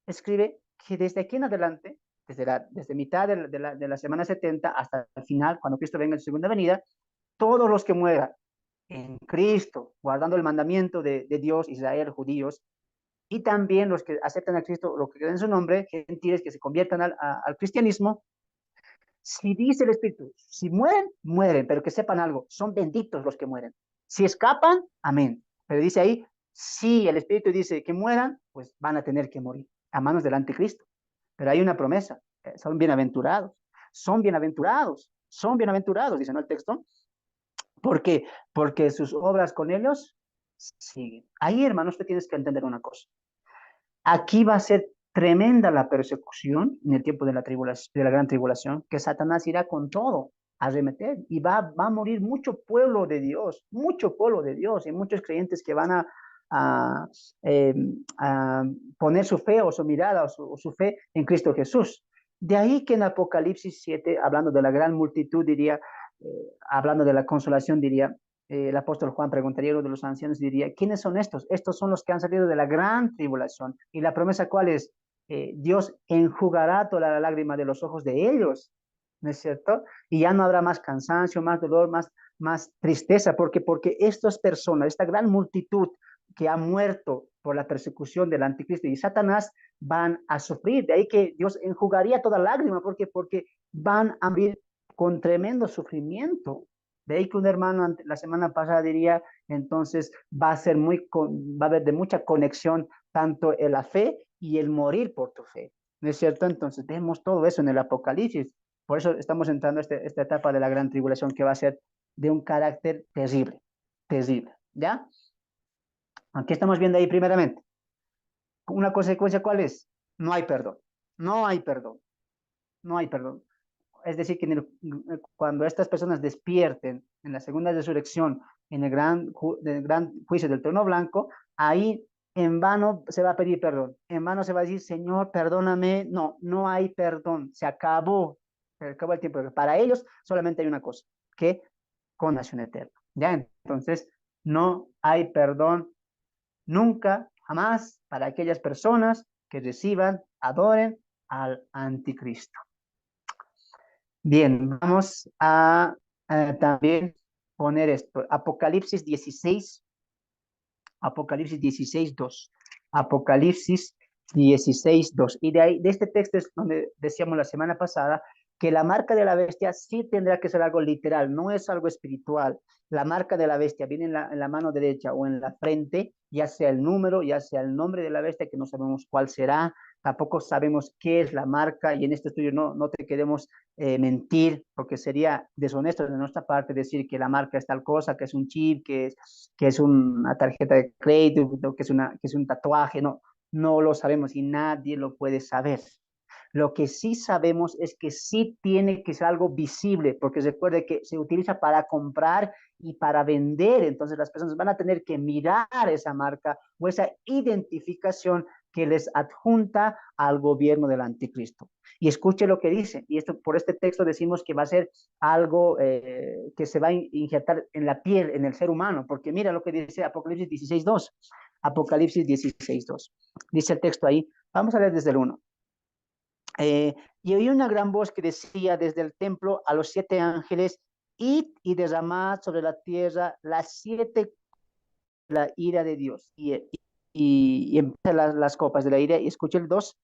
escribe que desde aquí en adelante, desde mitad de la semana 70 hasta el final, cuando Cristo venga en su segunda venida, todos los que mueran en Cristo, guardando el mandamiento de Dios, Israel, judíos, y también los que aceptan a Cristo, los que creen en su nombre, gentiles que se conviertan al cristianismo, si dice el Espíritu, si mueren, mueren, pero que sepan algo, son benditos los que mueren. Si escapan, amén. Pero dice ahí, si el Espíritu dice que mueran, pues van a tener que morir a manos del anticristo. Pero hay una promesa, son bienaventurados. son bienaventurados, dice, ¿no? El texto. ¿Por qué? Porque sus obras con ellos siguen. Ahí, hermano, usted tienes que entender una cosa. Aquí va a ser tremenda la persecución en el tiempo de la tribulación, de la gran tribulación, que Satanás irá con todo a arremeter y va a morir mucho pueblo de Dios y muchos creyentes que van a, eh, a poner su fe o su mirada o su fe en Cristo Jesús. De ahí que en Apocalipsis 7, hablando de la gran multitud, diría, hablando de la consolación, diría, el apóstol Juan preguntaría a uno de los ancianos y diría, ¿quiénes son estos? Estos son los que han salido de la gran tribulación. ¿Y la promesa cuál es? Dios enjugará toda la lágrima de los ojos de ellos, ¿no es cierto? Y ya no habrá más cansancio, más dolor, más tristeza, porque estas personas, esta gran multitud que ha muerto por la persecución del anticristo y Satanás, van a sufrir. De ahí que Dios enjugaría toda lágrima, porque van a vivir con tremendo sufrimiento. De ahí que un hermano la semana pasada diría, entonces va a ser va a haber de mucha conexión tanto en la fe y el morir por tu fe. ¿No es cierto? Entonces vemos todo eso en el Apocalipsis. Por eso estamos entrando a esta etapa de la gran tribulación que va a ser de un carácter terrible, terrible. ¿Ya? Aquí estamos viendo ahí primeramente. Una consecuencia, ¿cuál es? No hay perdón. No hay perdón. No hay perdón. Es decir, que cuando estas personas despierten en la segunda resurrección, en el gran juicio del trono blanco, ahí en vano se va a pedir perdón. En vano se va a decir, Señor, perdóname. No, no hay perdón. Se acabó el tiempo. Para ellos solamente hay una cosa, que condenación eterna. ¿Ya? Entonces, no hay perdón nunca, jamás, para aquellas personas que reciban, adoren al anticristo. Bien, vamos a también poner esto. Apocalipsis 16, 2. Apocalipsis 16, 2. Y de ahí, de este texto es donde decíamos la semana pasada que la marca de la bestia sí tendrá que ser algo literal, no es algo espiritual. La marca de la bestia viene en la mano derecha o en la frente, ya sea el número, ya sea el nombre de la bestia, que no sabemos cuál será, tampoco sabemos qué es la marca, y en este estudio no te queremos mentir, porque sería deshonesto de nuestra parte decir que la marca es tal cosa, que es un chip, que es una tarjeta de crédito, que es un tatuaje, no lo sabemos y nadie lo puede saber. Lo que sí sabemos es que sí tiene que ser algo visible, porque recuerde que se utiliza para comprar y para vender, entonces las personas van a tener que mirar esa marca o esa identificación que les adjunta al gobierno del anticristo. Y escuche lo que dice, y esto por este texto decimos que va a ser algo que se va a injertar en la piel, en el ser humano, porque mira lo que dice Apocalipsis 16.2. Apocalipsis 16.2. Dice el texto ahí, vamos a leer desde el 1. Y oí una gran voz que decía desde el templo a los 7 ángeles, id y derramad sobre la tierra las 7 la ira de Dios. Y empiezan las copas de la ira, y escuché el 2,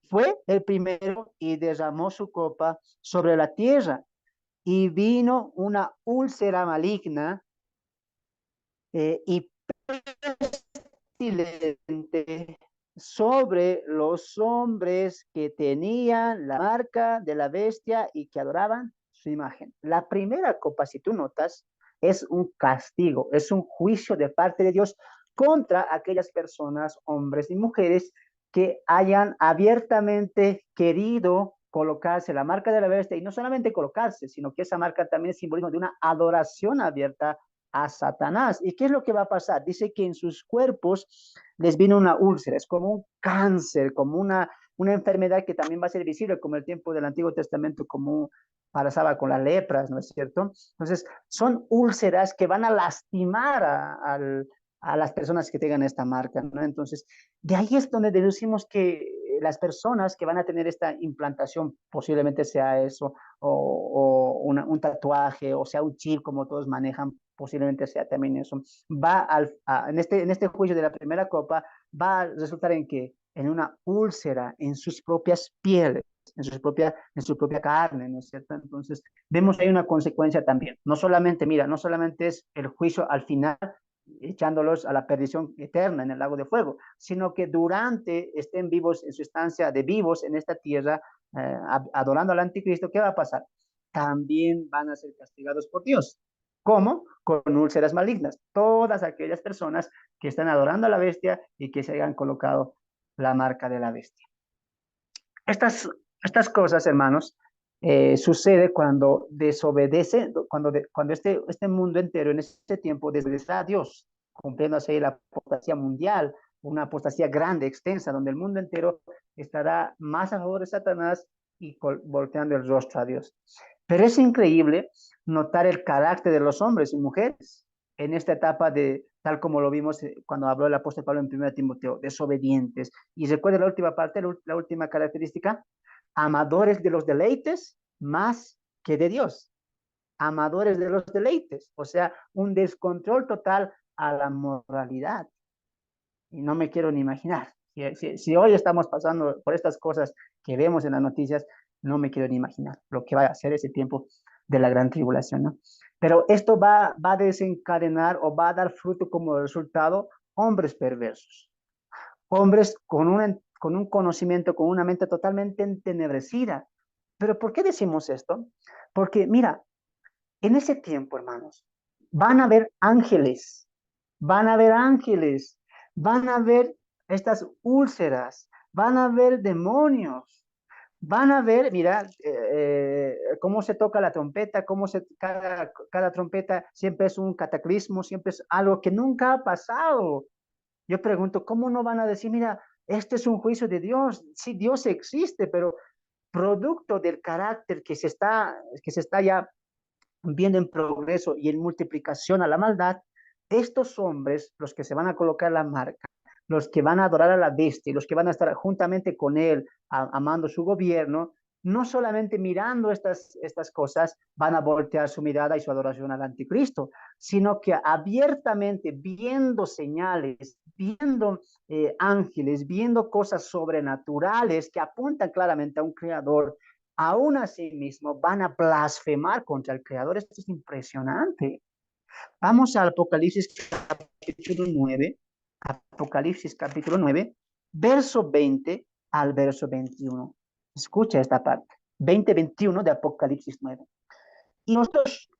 fue el primero y derramó su copa sobre la tierra, y vino una úlcera maligna y pestilente sobre los hombres que tenían la marca de la bestia y que adoraban su imagen. La primera copa, si tú notas, es un castigo, es un juicio de parte de Dios contra aquellas personas, hombres y mujeres, que hayan abiertamente querido colocarse la marca de la bestia, y no solamente colocarse, sino que esa marca también es simbolismo de una adoración abierta a Satanás. ¿Y qué es lo que va a pasar? Dice que en sus cuerpos les vino una úlcera, es como un cáncer, como una enfermedad que también va a ser visible, como el tiempo del Antiguo Testamento, como pasaba con las lepras, ¿no es cierto? Entonces, son úlceras que van a lastimar a las personas que tengan esta marca, ¿no? Entonces, de ahí es donde deducimos que las personas que van a tener esta implantación, posiblemente sea eso, un tatuaje, o sea un chip, como todos manejan, posiblemente sea también eso, en este juicio de la primera copa, va a resultar en que en una úlcera en sus propias pieles, en su propia carne, ¿no es cierto? Entonces, vemos que hay una consecuencia también. No solamente, mira, no solamente es el juicio al final, echándolos a la perdición eterna en el lago de fuego, sino que durante estén vivos en su estancia de vivos en esta tierra, adorando al anticristo, ¿qué va a pasar? También van a ser castigados por Dios. ¿Cómo? Con úlceras malignas. Todas aquellas personas que están adorando a la bestia y que se hayan colocado la marca de la bestia. Estas cosas, hermanos, sucede cuando desobedece, cuando este mundo entero en este tiempo desobedece a Dios, cumpliendo así la apostasía mundial, una apostasía grande, extensa, donde el mundo entero estará más a favor de Satanás y volteando el rostro a Dios. Pero es increíble notar el carácter de los hombres y mujeres en esta etapa de, tal como lo vimos cuando habló el apóstol Pablo en 1 Timoteo, desobedientes. Y recuerda la última parte, la última característica, amadores de los deleites más que de Dios. Amadores de los deleites, o sea, un descontrol total a la moralidad. Y no me quiero ni imaginar. Si hoy estamos pasando por estas cosas que vemos en las noticias, no me quiero ni imaginar lo que va a ser ese tiempo de la gran tribulación, ¿no? Pero esto va a desencadenar o va a dar fruto como resultado hombres perversos, hombres con un conocimiento, con una mente totalmente entenebrecida. Pero ¿por qué decimos esto? Porque mira, en ese tiempo, hermanos, van a haber ángeles, van a haber ángeles, van a haber estas úlceras, van a haber demonios, van a ver, mira, cómo se toca la trompeta, cada trompeta siempre es un cataclismo, siempre es algo que nunca ha pasado. Yo pregunto, ¿cómo no van a decir, mira, este es un juicio de Dios? Sí, Dios existe, pero producto del carácter que se está ya viendo en progreso y en multiplicación a la maldad, estos hombres, los que se van a colocar la marca, los que van a adorar a la bestia, los que van a estar juntamente con él, amando su gobierno, no solamente mirando estas cosas, van a voltear su mirada y su adoración al anticristo, sino que abiertamente viendo señales, viendo ángeles, viendo cosas sobrenaturales que apuntan claramente a un creador, aún así mismo van a blasfemar contra el Creador. Esto es impresionante. Vamos al Apocalipsis capítulo 9, Apocalipsis capítulo 9, verso 20 al verso 21. Escucha esta parte, 20-21 de Apocalipsis 9. Y los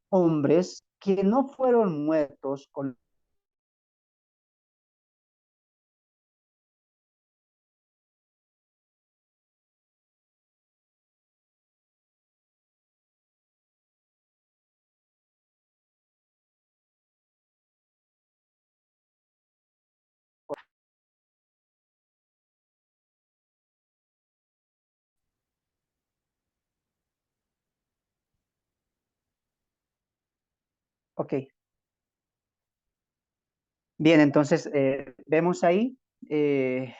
hombres que no fueron muertos con... Ok, bien, entonces vemos ahí eh,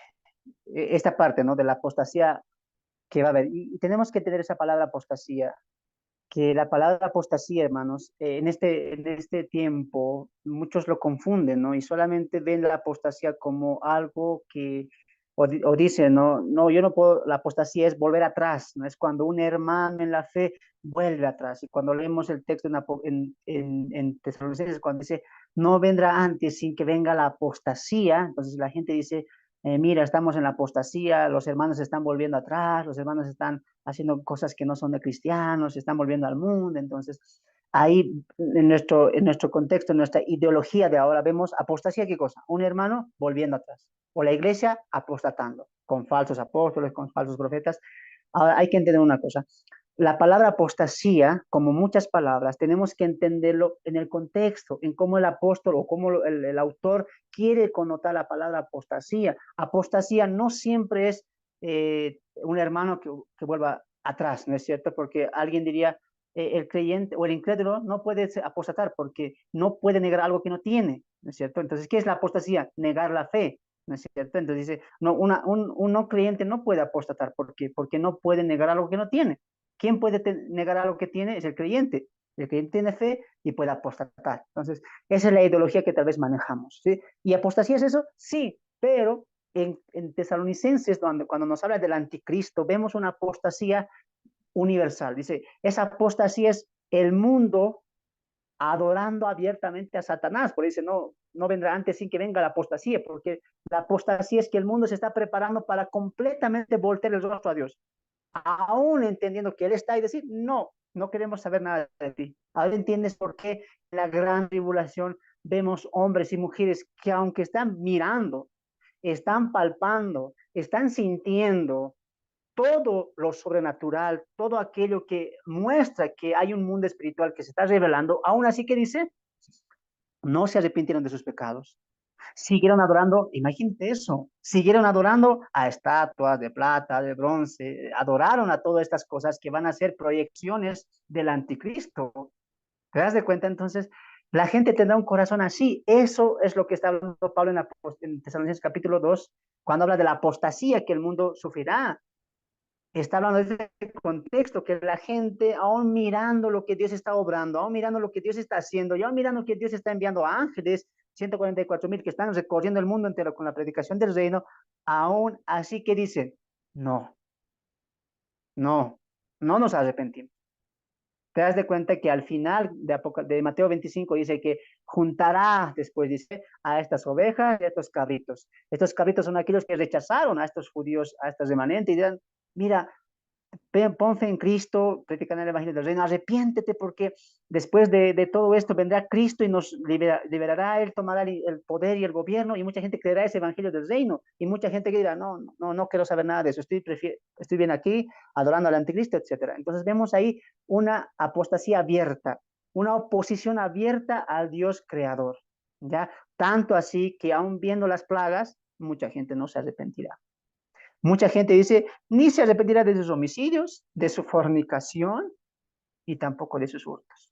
esta parte, ¿no? De la apostasía que va a haber. Y tenemos que tener esa palabra apostasía, que la palabra apostasía, hermanos, en este tiempo muchos lo confunden, ¿no? Y solamente ven la apostasía como algo que, o dicen, no, no, yo no puedo, la apostasía es volver atrás, ¿no? Es cuando un hermano en la fe vuelve atrás. Y cuando leemos el texto en Tesalonicenses, cuando dice, no vendrá antes sin que venga la apostasía, entonces la gente dice, mira, estamos en la apostasía, los hermanos se están volviendo atrás, los hermanos están haciendo cosas que no son de cristianos, se están volviendo al mundo. Entonces, ahí en nuestro contexto, en nuestra ideología de ahora, vemos apostasía, ¿qué cosa? Un hermano volviendo atrás, o la iglesia apostatando, con falsos apóstoles, con falsos profetas. Ahora, hay que entender una cosa. La palabra apostasía, como muchas palabras, tenemos que entenderlo en el contexto, en cómo el apóstol o cómo el autor quiere connotar la palabra apostasía. Apostasía no siempre es un hermano que vuelva atrás, ¿no es cierto? Porque alguien diría, el creyente o el incrédulo no puede apostatar porque no puede negar algo que no tiene, ¿no es cierto? Entonces, ¿qué es la apostasía? Negar la fe, ¿no es cierto? Entonces dice, no, un no creyente no puede apostatar porque no puede negar algo que no tiene. ¿Quién puede negar algo que tiene? Es el creyente. El creyente tiene fe y puede apostatar. Entonces, esa es la ideología que tal vez manejamos, ¿sí? ¿Y apostasía es eso? Sí, pero en Tesalonicenses, cuando nos habla del anticristo, vemos una apostasía universal. Dice, esa apostasía es el mundo adorando abiertamente a Satanás. Por eso dice, no, no vendrá antes sin que venga la apostasía, porque la apostasía es que el mundo se está preparando para completamente voltear el rostro a Dios. aún entendiendo que Él está y decir, no, no queremos saber nada de ti. Ahora entiendes por qué en la gran tribulación vemos hombres y mujeres que aunque están mirando, están palpando, están sintiendo todo lo sobrenatural, todo aquello que muestra que hay un mundo espiritual que se está revelando, aún así que dice, no se arrepintieron de sus pecados. Siguieron adorando, imagínate eso, siguieron adorando a estatuas de plata, de bronce, adoraron a todas estas cosas que van a ser proyecciones del anticristo. ¿Te das de cuenta? Entonces, la gente tendrá un corazón así. Eso es lo que está hablando Pablo en Tesalonicenses capítulo 2, cuando habla de la apostasía que el mundo sufrirá. Está hablando de ese contexto, que la gente, aún mirando lo que Dios está obrando, aún mirando lo que Dios está haciendo, y aún mirando que Dios está enviando a ángeles, 144,000 que están recorriendo el mundo entero con la predicación del reino, aún así que dicen, no, no, no nos arrepentimos. Te das de cuenta que al final de Mateo 25 dice que juntará, después dice, a estas ovejas y a estos cabritos. Estos cabritos son aquellos que rechazaron a estos judíos, a estos remanentes, y dirán, mira, pon fe en Cristo, practicando el Evangelio del Reino, arrepiéntete porque después de todo esto vendrá Cristo y nos liberará, Él tomará el poder y el gobierno y mucha gente creerá ese Evangelio del Reino y mucha gente que dirá, no, no, no quiero saber nada de eso, estoy bien aquí, adorando al anticristo, etcétera. Entonces vemos ahí una apostasía abierta, una oposición abierta al Dios creador, ¿ya? Tanto así que aún viendo las plagas, mucha gente no se arrepentirá. Mucha gente dice, ni se arrepentirá de sus homicidios, de su fornicación y tampoco de sus hurtos.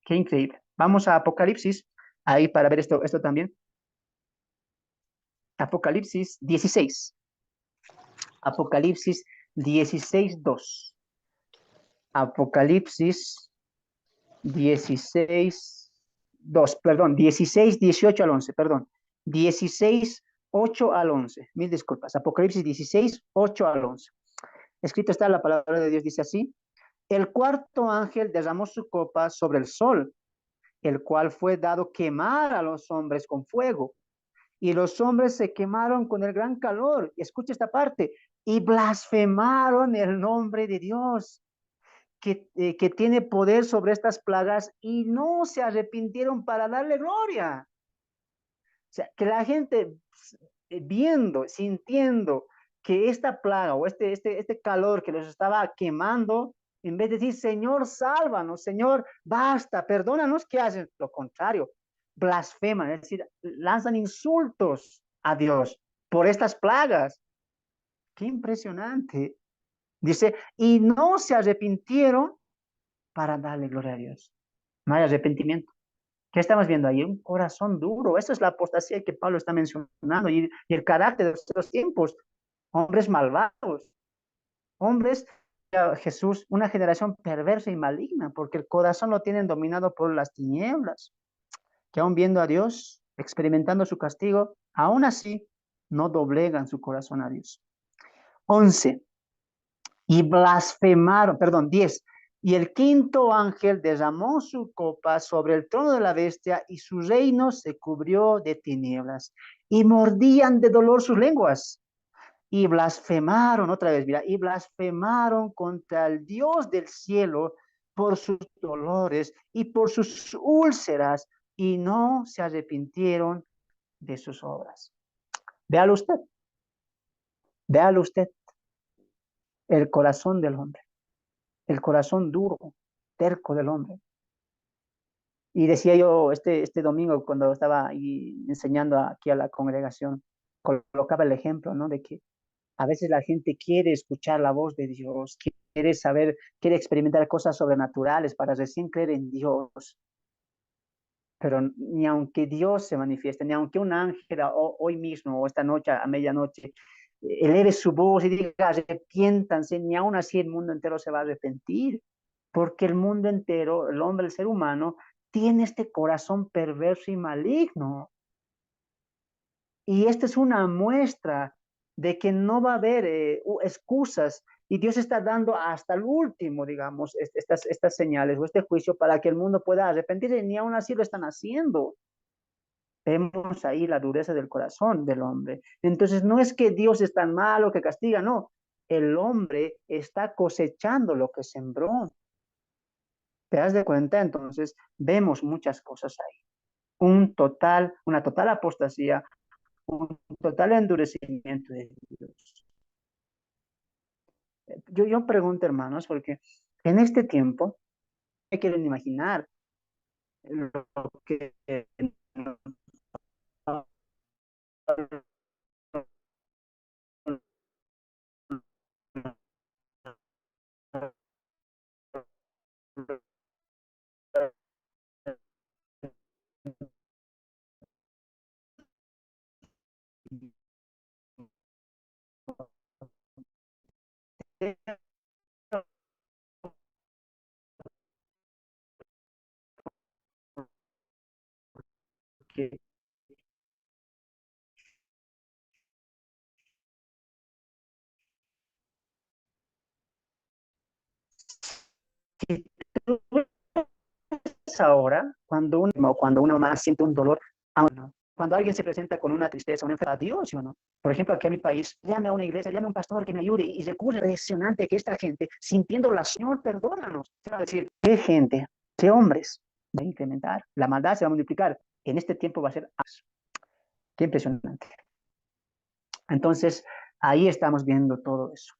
Qué increíble. Vamos a Apocalipsis, ahí para ver esto también. Apocalipsis 16. Apocalipsis 16:2. Apocalipsis 16:2, perdón, 16:18 al 11, perdón. 16:8 al 11. Mil disculpas. Apocalipsis 16:8 al 11. Escrito está la palabra de Dios, dice así. El cuarto ángel derramó su copa sobre el sol, el cual fue dado quemar a los hombres con fuego. Y los hombres se quemaron con el gran calor. Y escucha esta parte. Y blasfemaron el nombre de Dios, que tiene poder sobre estas plagas, y no se arrepintieron para darle gloria. O sea, que la gente viendo, sintiendo que esta plaga o este calor que los estaba quemando, en vez de decir, Señor, sálvanos, Señor, basta, perdónanos, ¿qué hacen? Lo contrario, blasfeman, es decir, lanzan insultos a Dios por estas plagas. Qué impresionante. Dice, y no se arrepintieron para darle gloria a Dios. No hay arrepentimiento. ¿Qué estamos viendo ahí? Un corazón duro. Esa es la apostasía que Pablo está mencionando y el carácter de estos tiempos. Hombres malvados, hombres, Jesús, una generación perversa y maligna, porque el corazón lo tienen dominado por las tinieblas, que aún viendo a Dios, experimentando su castigo, aún así no doblegan su corazón a Dios. 11. Y blasfemaron, perdón, 10. Y el quinto ángel derramó su copa sobre el trono de la bestia y su reino se cubrió de tinieblas y mordían de dolor sus lenguas y blasfemaron, otra vez, mira, y blasfemaron contra el Dios del cielo por sus dolores y por sus úlceras y no se arrepintieron de sus obras. Véalo usted, véalo usted, el corazón del hombre, el corazón duro, terco del hombre. Y decía yo este domingo cuando estaba ahí enseñando aquí a la congregación, colocaba el ejemplo, ¿no? De que a veces la gente quiere escuchar la voz de Dios, quiere saber, quiere experimentar cosas sobrenaturales para recién creer en Dios. Pero ni aunque Dios se manifieste, ni aunque un ángel hoy mismo o esta noche a medianoche eleve su voz y diga arrepiéntanse, ni aún así el mundo entero se va a arrepentir, porque el mundo entero, el hombre, el ser humano, tiene este corazón perverso y maligno. Y esta es una muestra de que no va a haber excusas y Dios está dando hasta el último, digamos, estas señales o este juicio para que el mundo pueda arrepentirse, ni aún así lo están haciendo. Vemos ahí la dureza del corazón del hombre. Entonces, no es que Dios es tan malo que castiga, no. el hombre está cosechando lo que sembró. ¿Te das de cuenta? Entonces, vemos muchas cosas ahí. Una total apostasía, un total endurecimiento de Dios. Yo pregunto, hermanos, porque en este tiempo, ¿qué quieren imaginar? Lo que que tú ves ahora, cuando uno más siente un dolor, no. Cuando alguien se presenta con una tristeza, una enfermedad, Dios, ¿sí o no? Por ejemplo, aquí en mi país, llame a una iglesia, llame a un pastor que me ayude y recurre impresionante que esta gente, sintiendo la Señor, perdónanos. Se va a decir, qué gente, qué hombres, va a incrementar, la maldad se va a multiplicar. En este tiempo va a ser, qué impresionante. Entonces, ahí estamos viendo todo eso.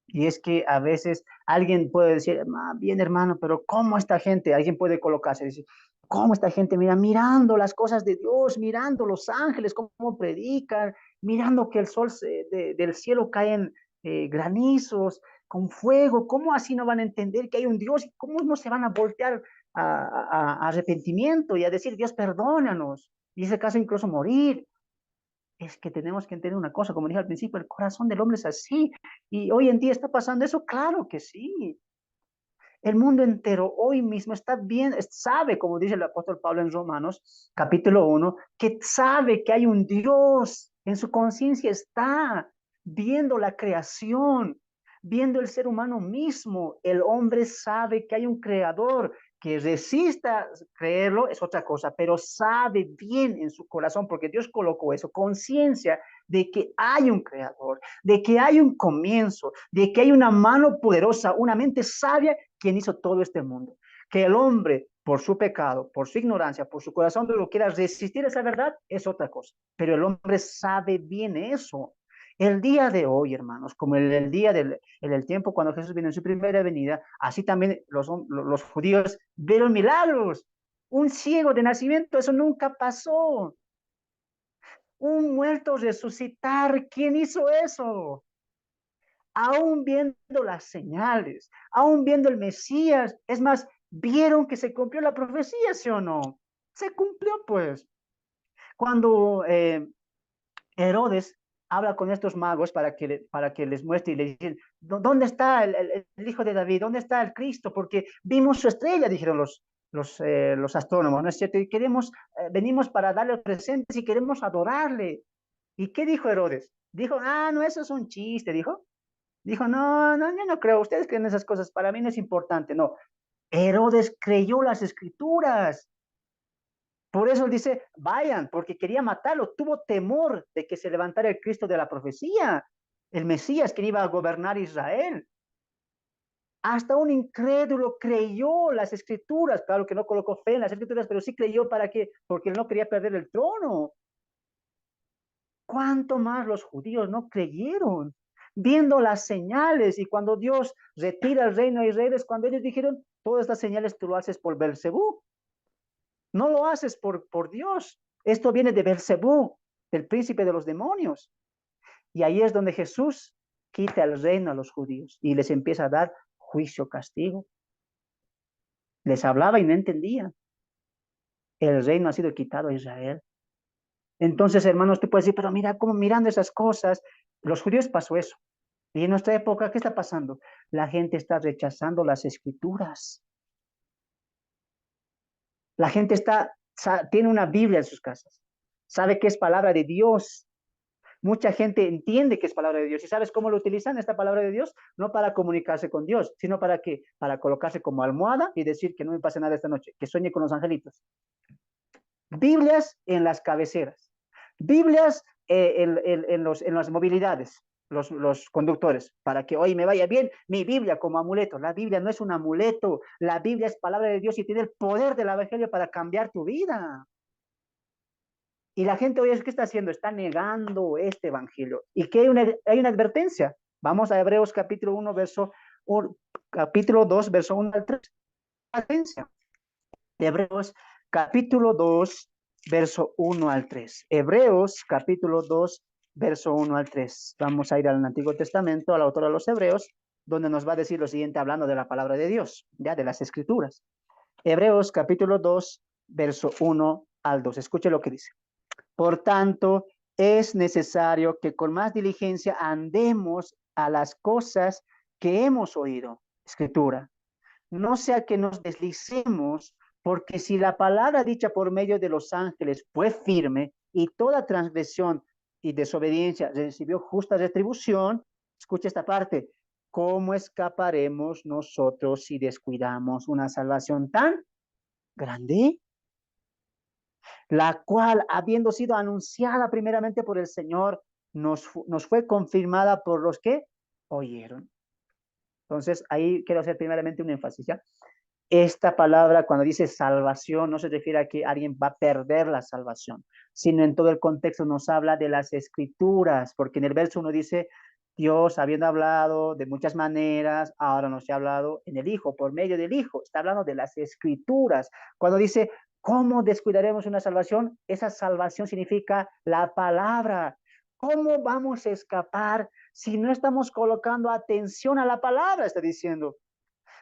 Y es que a veces alguien puede decir, bien hermano, pero ¿cómo esta gente? Alguien puede colocarse y decir, ¿cómo esta gente? Mira, mirando las cosas de Dios, mirando los ángeles, cómo predican, mirando que el sol del cielo caen granizos con fuego, ¿cómo así no van a entender que hay un Dios? ¿Cómo no se van a voltear a arrepentimiento y a decir, Dios, perdónanos? Y en ese caso incluso morir. Es que tenemos que entender una cosa, como dije al principio, el corazón del hombre es así. Y hoy en día está pasando eso, claro que sí. El mundo entero hoy mismo está bien, sabe, como dice el apóstol Pablo en Romanos, capítulo 1, que sabe que hay un Dios, en su conciencia está viendo la creación, viendo el ser humano mismo. El hombre sabe que hay un creador, que resista creerlo es otra cosa, pero sabe bien en su corazón, porque Dios colocó eso, conciencia de que hay un creador, de que hay un comienzo, de que hay una mano poderosa, una mente sabia quien hizo todo este mundo. Que el hombre, por su pecado, por su ignorancia, por su corazón, de lo quiera resistir esa verdad, es otra cosa. Pero el hombre sabe bien eso. El día de hoy, hermanos, como el día en el tiempo cuando Jesús vino en su primera venida, así también los judíos vieron milagros. Un ciego de nacimiento, eso nunca pasó. Un muerto resucitar, ¿quién hizo eso? Aún viendo las señales, aún viendo el Mesías, es más, vieron que se cumplió la profecía, ¿sí o no? Se cumplió, pues. Cuando Herodes habla con estos magos para que les muestre y les dicen, ¿dónde está el hijo de David? ¿Dónde está el Cristo? Porque vimos su estrella, dijeron los astrónomos, ¿no es cierto? Y venimos para darle presentes y queremos adorarle. ¿Y qué dijo Herodes? Dijo, no, eso es un chiste, dijo. Dijo, no, no, yo no creo, ustedes creen esas cosas, para mí no es importante, no. Herodes creyó las escrituras, por eso él dice, vayan, porque quería matarlo, tuvo temor de que se levantara el Cristo de la profecía, el Mesías que iba a gobernar Israel. Hasta un incrédulo creyó las escrituras, claro que no colocó fe en las escrituras, pero sí creyó para qué, porque él no quería perder el trono. ¿Cuánto más los judíos no creyeron? Viendo las señales y cuando Dios retira el reino de Israel, es cuando ellos dijeron, todas estas señales tú lo haces por Belcebú, no lo haces por Dios. Esto viene de Belcebú, del príncipe de los demonios. Y ahí es donde Jesús quita el reino a los judíos y les empieza a dar juicio, castigo. Les hablaba y no entendían. El reino ha sido quitado a Israel. Entonces, hermanos, tú puedes decir, pero mira cómo mirando esas cosas, los judíos pasó eso. Y en nuestra época, ¿qué está pasando? La gente está rechazando las escrituras. La gente tiene una Biblia en sus casas. Sabe que es palabra de Dios. Mucha gente entiende que es palabra de Dios. ¿Y sabes cómo lo utilizan esta palabra de Dios? No para comunicarse con Dios, sino para qué? Para colocarse como almohada y decir que no me pase nada esta noche, que sueñe con los angelitos. Biblias en las cabeceras. Biblias en las movilidades. los conductores, para que hoy me vaya bien, mi Biblia como amuleto. La Biblia no es un amuleto, la Biblia es palabra de Dios y tiene el poder del Evangelio para cambiar tu vida. Y la gente hoy, ¿qué está haciendo? Está negando este Evangelio. Y que hay una advertencia. Vamos a Hebreos capítulo 1, capítulo 2, verso 1 al 3. Advertencia. Hebreos capítulo 2, verso 1 al 3. Hebreos capítulo 2, verso 1 al 3. Vamos a ir al Antiguo Testamento, al autor de los Hebreos, donde nos va a decir lo siguiente hablando de la palabra de Dios, ya de las Escrituras. Hebreos capítulo 2, verso 1 al 2. Escuche lo que dice. Por tanto, es necesario que con más diligencia andemos a las cosas que hemos oído. Escritura. No sea que nos deslicemos, porque si la palabra dicha por medio de los ángeles fue firme y toda transgresión y desobediencia recibió justa retribución, escucha esta parte, ¿cómo escaparemos nosotros si descuidamos una salvación tan grande? La cual, habiendo sido anunciada primeramente por el Señor, nos fue confirmada por los que oyeron. Entonces, ahí quiero hacer primeramente un énfasis, ¿ya? Esta palabra, cuando dice salvación, no se refiere a que alguien va a perder la salvación, sino en todo el contexto nos habla de las escrituras, porque en el verso 1 dice, Dios, habiendo hablado de muchas maneras, ahora nos ha hablado en el Hijo, por medio del Hijo. Está hablando de las escrituras. Cuando dice, ¿cómo descuidaremos una salvación? Esa salvación significa la palabra. ¿Cómo vamos a escapar si no estamos colocando atención a la palabra? Está diciendo.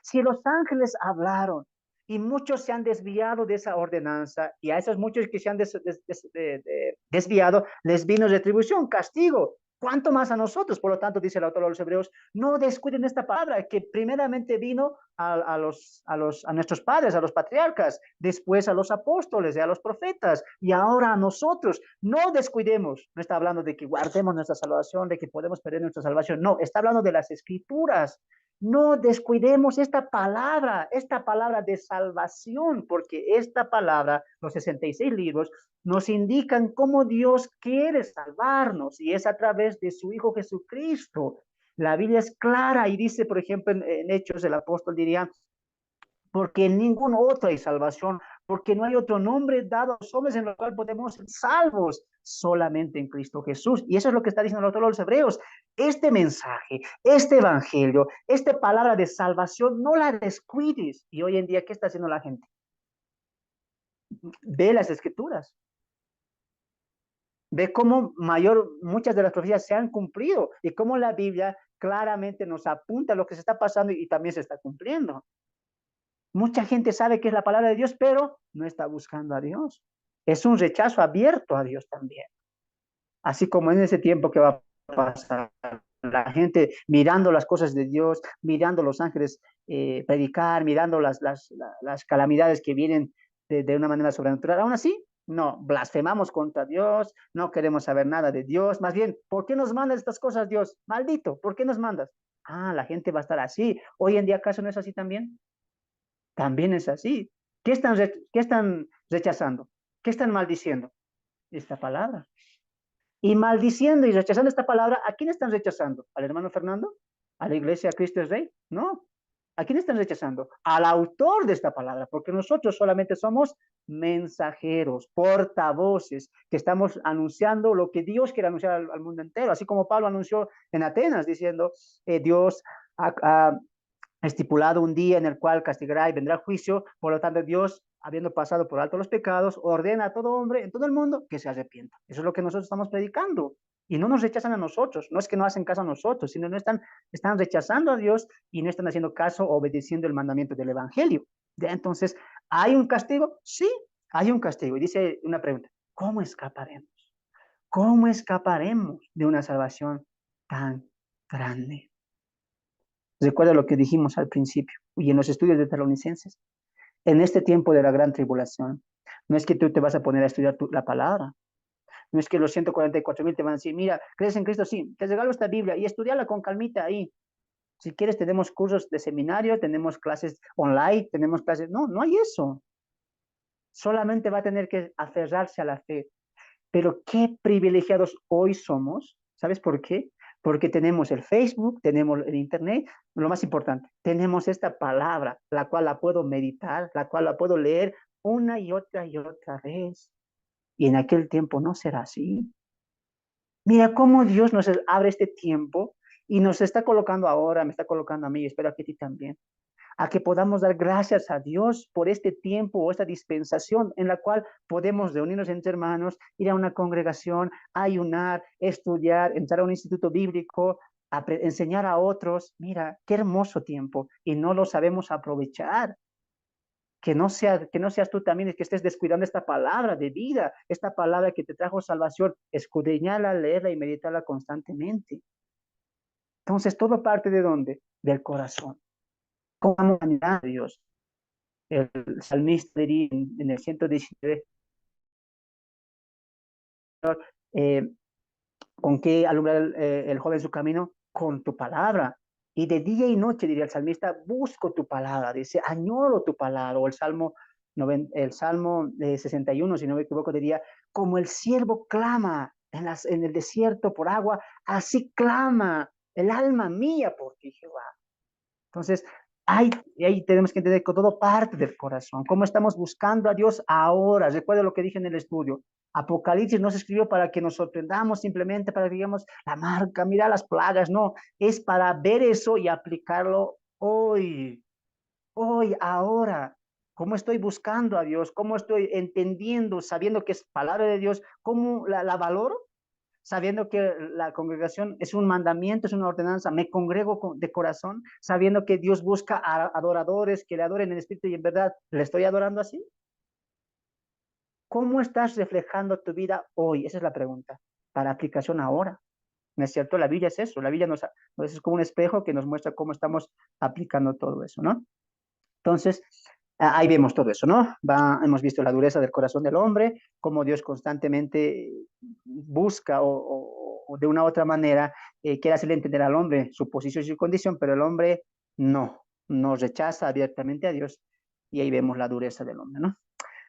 Si los ángeles hablaron y muchos se han desviado de esa ordenanza y a esos muchos que se han desviado les vino retribución, castigo. ¿Cuánto más a nosotros? Por lo tanto, dice el autor de los Hebreos, no descuiden esta palabra que primeramente vino a nuestros padres, a los patriarcas, después a los apóstoles y a los profetas y ahora a nosotros. No descuidemos. No está hablando de que guardemos nuestra salvación, de que podemos perder nuestra salvación. No, está hablando de las escrituras. No descuidemos esta palabra de salvación, porque esta palabra, los 66 libros, nos indican cómo Dios quiere salvarnos y es a través de su Hijo Jesucristo. La Biblia es clara y dice, por ejemplo, en Hechos, el apóstol diría, porque en ningún otro hay salvación, porque no hay otro nombre dado a los hombres en el cual podemos ser salvos, solamente en Cristo Jesús. Y eso es lo que está diciendo el autor de los Hebreos. Este mensaje, este evangelio, esta palabra de salvación, no la descuides. Y hoy en día, ¿qué está haciendo la gente? Ve las escrituras, ve cómo muchas de las profecías se han cumplido y cómo la Biblia claramente nos apunta a lo que se está pasando y también se está cumpliendo. Mucha gente sabe que es la palabra de Dios, pero no está buscando a Dios. Es un rechazo abierto a Dios también. Así como en ese tiempo que va a pasar, la gente mirando las cosas de Dios, mirando los ángeles predicar, mirando las calamidades que vienen de una manera sobrenatural. Aún así, no, blasfemamos contra Dios, no queremos saber nada de Dios. Más bien, ¿por qué nos mandas estas cosas, Dios? Maldito, ¿por qué nos mandas? Ah, la gente va a estar así. Hoy en día, ¿acaso no es así también? También es así. ¿Qué están rechazando? ¿Qué están maldiciendo? Esta palabra. Y maldiciendo y rechazando esta palabra, ¿a quién están rechazando? ¿Al hermano Fernando? ¿A la iglesia Cristo es Rey? No. ¿A quién están rechazando? Al autor de esta palabra, porque nosotros solamente somos mensajeros, portavoces, que estamos anunciando lo que Dios quiere anunciar al mundo entero, así como Pablo anunció en Atenas diciendo, Dios ha estipulado un día en el cual castigará y vendrá juicio, por lo tanto Dios, habiendo pasado por alto los pecados, ordena a todo hombre en todo el mundo que se arrepienta. Eso es lo que nosotros estamos predicando. Y no nos rechazan a nosotros, no es que no hacen caso a nosotros, sino no están rechazando a Dios y no están haciendo caso obedeciendo el mandamiento del Evangelio. ¿Ya? Entonces, ¿hay un castigo? Sí, hay un castigo. Y dice una pregunta, ¿cómo escaparemos? ¿Cómo escaparemos de una salvación tan grande? Recuerda lo que dijimos al principio y en los estudios de Tesalonicenses. En este tiempo de la gran tribulación, no es que tú te vas a poner a estudiar la palabra, no es que los 144,000 te van a decir, mira, ¿crees en Cristo? Sí, te regalo esta Biblia y estudiarla con calmita ahí. Si quieres, tenemos cursos de seminario, tenemos clases online, tenemos clases. No, no hay eso. Solamente va a tener que aferrarse a la fe. Pero qué privilegiados hoy somos. ¿Sabes por qué? porque tenemos el Facebook, tenemos el Internet, lo más importante, tenemos esta palabra, la cual la puedo meditar, la cual la puedo leer una y otra vez. Y en aquel tiempo no será así. Mira cómo Dios nos abre este tiempo y nos está colocando ahora, me está colocando a mí, y espero que a ti también, a que podamos dar gracias a Dios por este tiempo o esta dispensación en la cual podemos reunirnos entre hermanos, ir a una congregación, ayunar, estudiar, entrar a un instituto bíblico, enseñar a otros. Mira, qué hermoso tiempo y no lo sabemos aprovechar. Que no seas tú también el que estés descuidando esta palabra de vida, esta palabra que te trajo salvación, escudriñarla, leerla y meditarla constantemente. Entonces, todo parte de dónde? Del corazón. ¿Cómo vamos a mirar a Dios? El salmista diría en el 119, eh, ¿con qué alumbra el joven su camino? Con tu palabra. Y de día y noche, diría el salmista, busco tu palabra, dice, añoro tu palabra. O el Salmo 61, si no me equivoco, diría, como el siervo clama en el desierto por agua, así clama el alma mía por ti, Jehová. Entonces, ahí tenemos que entender que todo parte del corazón. ¿Cómo estamos buscando a Dios ahora? Recuerda lo que dije en el estudio. Apocalipsis no se escribió para que nos sorprendamos simplemente, para que digamos, la marca, mira las plagas. No, es para ver eso y aplicarlo hoy, ahora. ¿Cómo estoy buscando a Dios? ¿Cómo estoy entendiendo, sabiendo que es palabra de Dios? ¿Cómo la valoro? Sabiendo que la congregación es un mandamiento, es una ordenanza, me congrego de corazón, sabiendo que Dios busca adoradores que le adoren en espíritu y en verdad. ¿Le estoy adorando así? ¿Cómo estás reflejando tu vida hoy? Esa es la pregunta, para aplicación ahora. ¿No es cierto? La Biblia es eso, la Biblia es como un espejo que nos muestra cómo estamos aplicando todo eso, ¿no? Entonces, ahí vemos todo eso, ¿no? Hemos visto la dureza del corazón del hombre, cómo Dios constantemente busca o de una u otra manera quiere hacerle entender al hombre su posición y su condición, pero el hombre no rechaza abiertamente a Dios y ahí vemos la dureza del hombre, ¿no?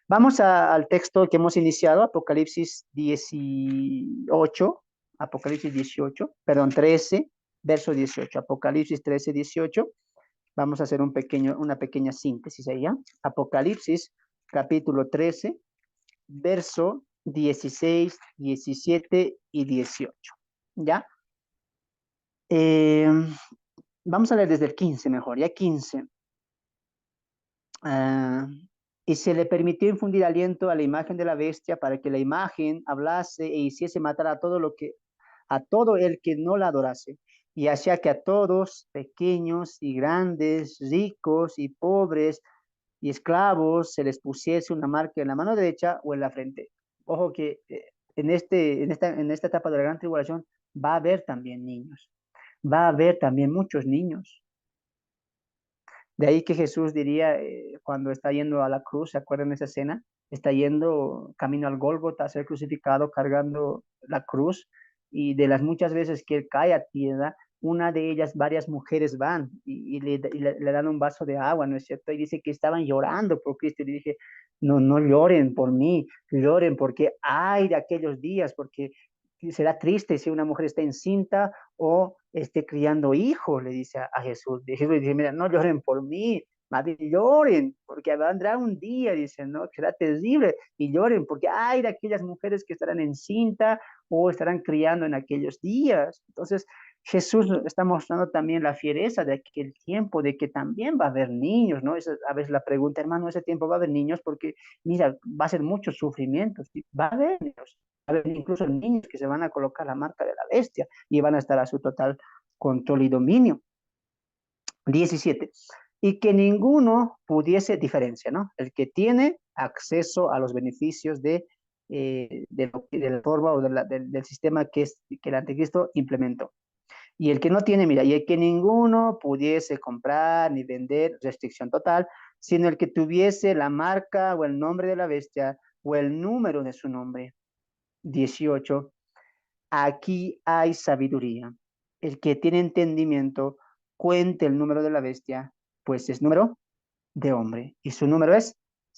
Vamos al texto que hemos iniciado, Apocalipsis 18, perdón, 13, verso 18, Apocalipsis 13, 18. Vamos a hacer una pequeña síntesis ahí, ¿ya? Apocalipsis, capítulo 13, verso 16, 17 y 18, ¿ya? Eh, Vamos a leer desde el 15 mejor, ya 15. Ah, y se le permitió infundir aliento a la imagen de la bestia para que la imagen hablase e hiciese matar a todo el que no la adorase. Y hacía que a todos, pequeños y grandes, ricos y pobres y esclavos, se les pusiese una marca en la mano derecha o en la frente. Ojo que en esta etapa de la gran tribulación va a haber también niños, va a haber también muchos niños. De ahí que Jesús diría, cuando está yendo a la cruz, ¿se acuerdan de esa escena? Está yendo camino al Gólgota a ser crucificado, cargando la cruz, y de las muchas veces que él cae a tierra, una de ellas, varias mujeres van y le dan un vaso de agua, ¿no es cierto? Y dice que estaban llorando por Cristo. Y le dije, no, no lloren por mí, lloren porque hay de aquellos días, porque será triste si una mujer está encinta o esté criando hijos, le dice a Jesús. Y Jesús dice, mira, no lloren por mí, más bien lloren, porque vendrá un día, dice, ¿no? Será terrible, y lloren, porque hay de aquellas mujeres que estarán encinta o estarán criando en aquellos días. Entonces, Jesús está mostrando también la fiereza de aquel tiempo, de que también va a haber niños, ¿no? Esa, a veces la pregunta, hermano, ese tiempo va a haber niños porque, mira, va a ser muchos sufrimientos, va a haber niños, va a haber incluso niños que se van a colocar la marca de la bestia y van a estar a su total control y dominio. 17. Y que ninguno pudiese diferencia, ¿no? El que tiene acceso a los beneficios de la forma o del sistema que el anticristo implementó. Y el que no tiene, mira, y el que ninguno pudiese comprar ni vender, restricción total, sino el que tuviese la marca o el nombre de la bestia o el número de su nombre. 18. Aquí hay sabiduría. El que tiene entendimiento, cuente el número de la bestia, pues es número de hombre. Y su número es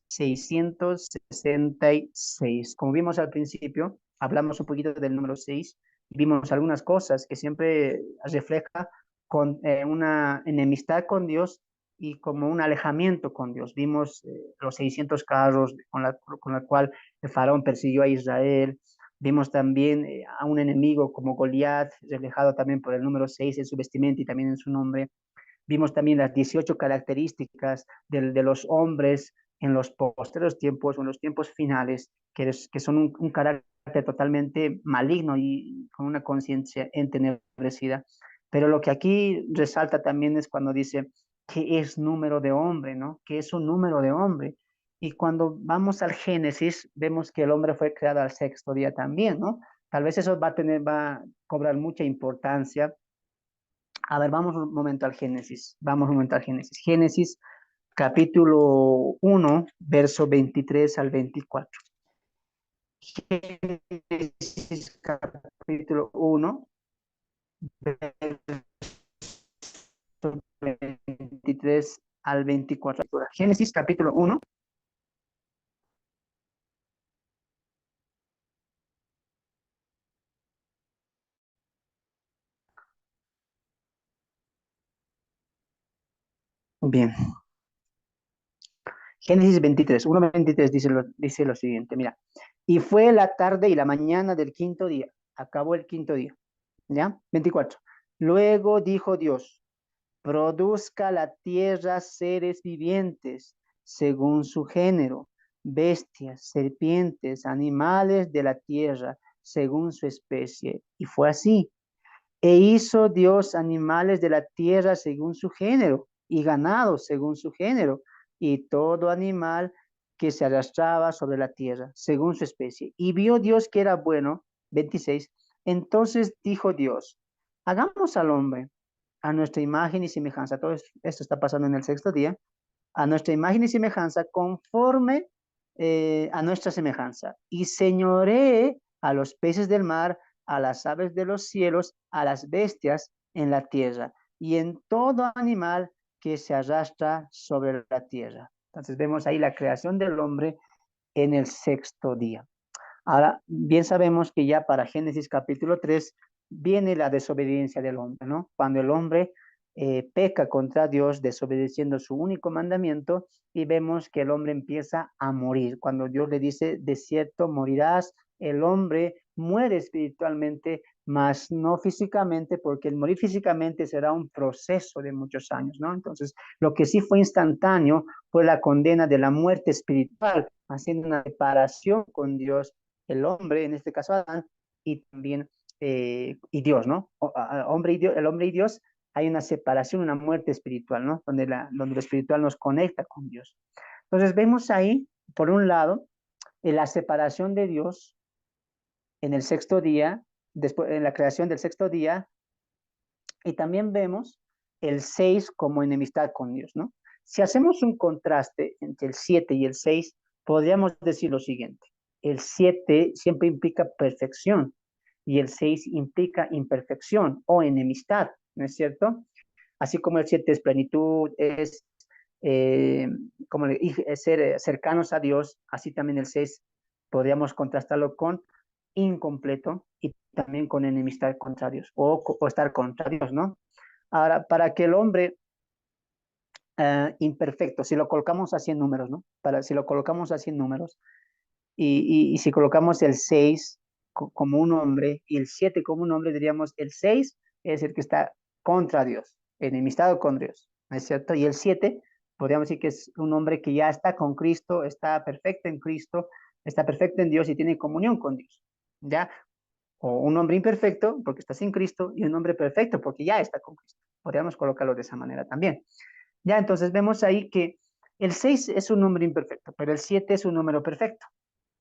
666. Como vimos al principio, hablamos un poquito del número 6, Vimos algunas cosas que siempre refleja con una enemistad con Dios y como un alejamiento con Dios. Vimos los 600 carros con la cual el faraón persiguió a Israel. Vimos también a un enemigo como Goliat, reflejado también por el número 6 en su vestimenta y también en su nombre. Vimos también las 18 características de los hombres en los posteriores tiempos o en los tiempos finales, que son un carácter totalmente maligno y con una conciencia entenebrecida. Pero lo que aquí resalta también es cuando dice que es número de hombre, ¿no? Que es un número de hombre. Y cuando vamos al Génesis, vemos que el hombre fue creado al sexto día también, ¿no? Tal vez eso va a cobrar mucha importancia. A ver, vamos un momento al Génesis. Vamos un momento al Génesis. Génesis capítulo 1, verso 23 al 24. Génesis capítulo 1, verso 23 al 24. Génesis capítulo 1. Bien. Génesis 23, 1:23 dice lo siguiente, mira. Y fue la tarde y la mañana del quinto día. Acabó el quinto día. ¿Ya? 24. Luego dijo Dios, produzca la tierra seres vivientes según su género, bestias, serpientes, animales de la tierra según su especie. Y fue así. E hizo Dios animales de la tierra según su género, y ganado según su género, y todo animal que se arrastraba sobre la tierra, según su especie. Y vio Dios que era bueno. 26. Entonces dijo Dios, hagamos al hombre a nuestra imagen y semejanza. Todo esto está pasando en el sexto día. A nuestra imagen y semejanza, conforme a nuestra semejanza. Y señoree a los peces del mar, a las aves de los cielos, a las bestias en la tierra y en todo animal que se arrastra sobre la tierra. Entonces vemos ahí la creación del hombre en el sexto día. Ahora, bien sabemos que ya para Génesis capítulo 3 viene la desobediencia del hombre, ¿no? Cuando el hombre peca contra Dios, desobedeciendo su único mandamiento, y vemos que el hombre empieza a morir. Cuando Dios le dice, de cierto morirás, el hombre muere espiritualmente, mas no físicamente, porque el morir físicamente será un proceso de muchos años, ¿no? Entonces, lo que sí fue instantáneo fue la condena de la muerte espiritual, haciendo una separación con Dios, el hombre, en este caso Adán, y también y Dios, ¿no? Hombre y Dios, el hombre y Dios, hay una separación, una muerte espiritual, ¿no? Donde lo espiritual nos conecta con Dios. Entonces vemos ahí, por un lado, la separación de Dios en el sexto día, después en la creación del sexto día, y también vemos el 6 como enemistad con Dios, ¿no? Si hacemos un contraste entre el 7 y el 6, podríamos decir lo siguiente. El 7 siempre implica perfección y el 6 implica imperfección o enemistad, ¿no es cierto? Así como el 7 es plenitud, es como ser cercanos a Dios, así también el 6 podríamos contrastarlo con incompleto y también con enemistad contra Dios o estar contra Dios, ¿no? Ahora, para que el hombre imperfecto, si lo colocamos así en números, ¿no? Si lo colocamos así en números y si colocamos el 6 como un hombre y el 7 como un hombre, diríamos el 6 es el que está contra Dios, enemistado con Dios, ¿no es cierto? Y el 7 podríamos decir que es un hombre que ya está con Cristo, está perfecto en Cristo, está perfecto en Dios y tiene comunión con Dios, ¿ya? O un hombre imperfecto porque está sin Cristo y un hombre perfecto porque ya está con Cristo. Podríamos colocarlo de esa manera también. Ya, entonces vemos ahí que el 6 es un número imperfecto, pero el 7 es un número perfecto.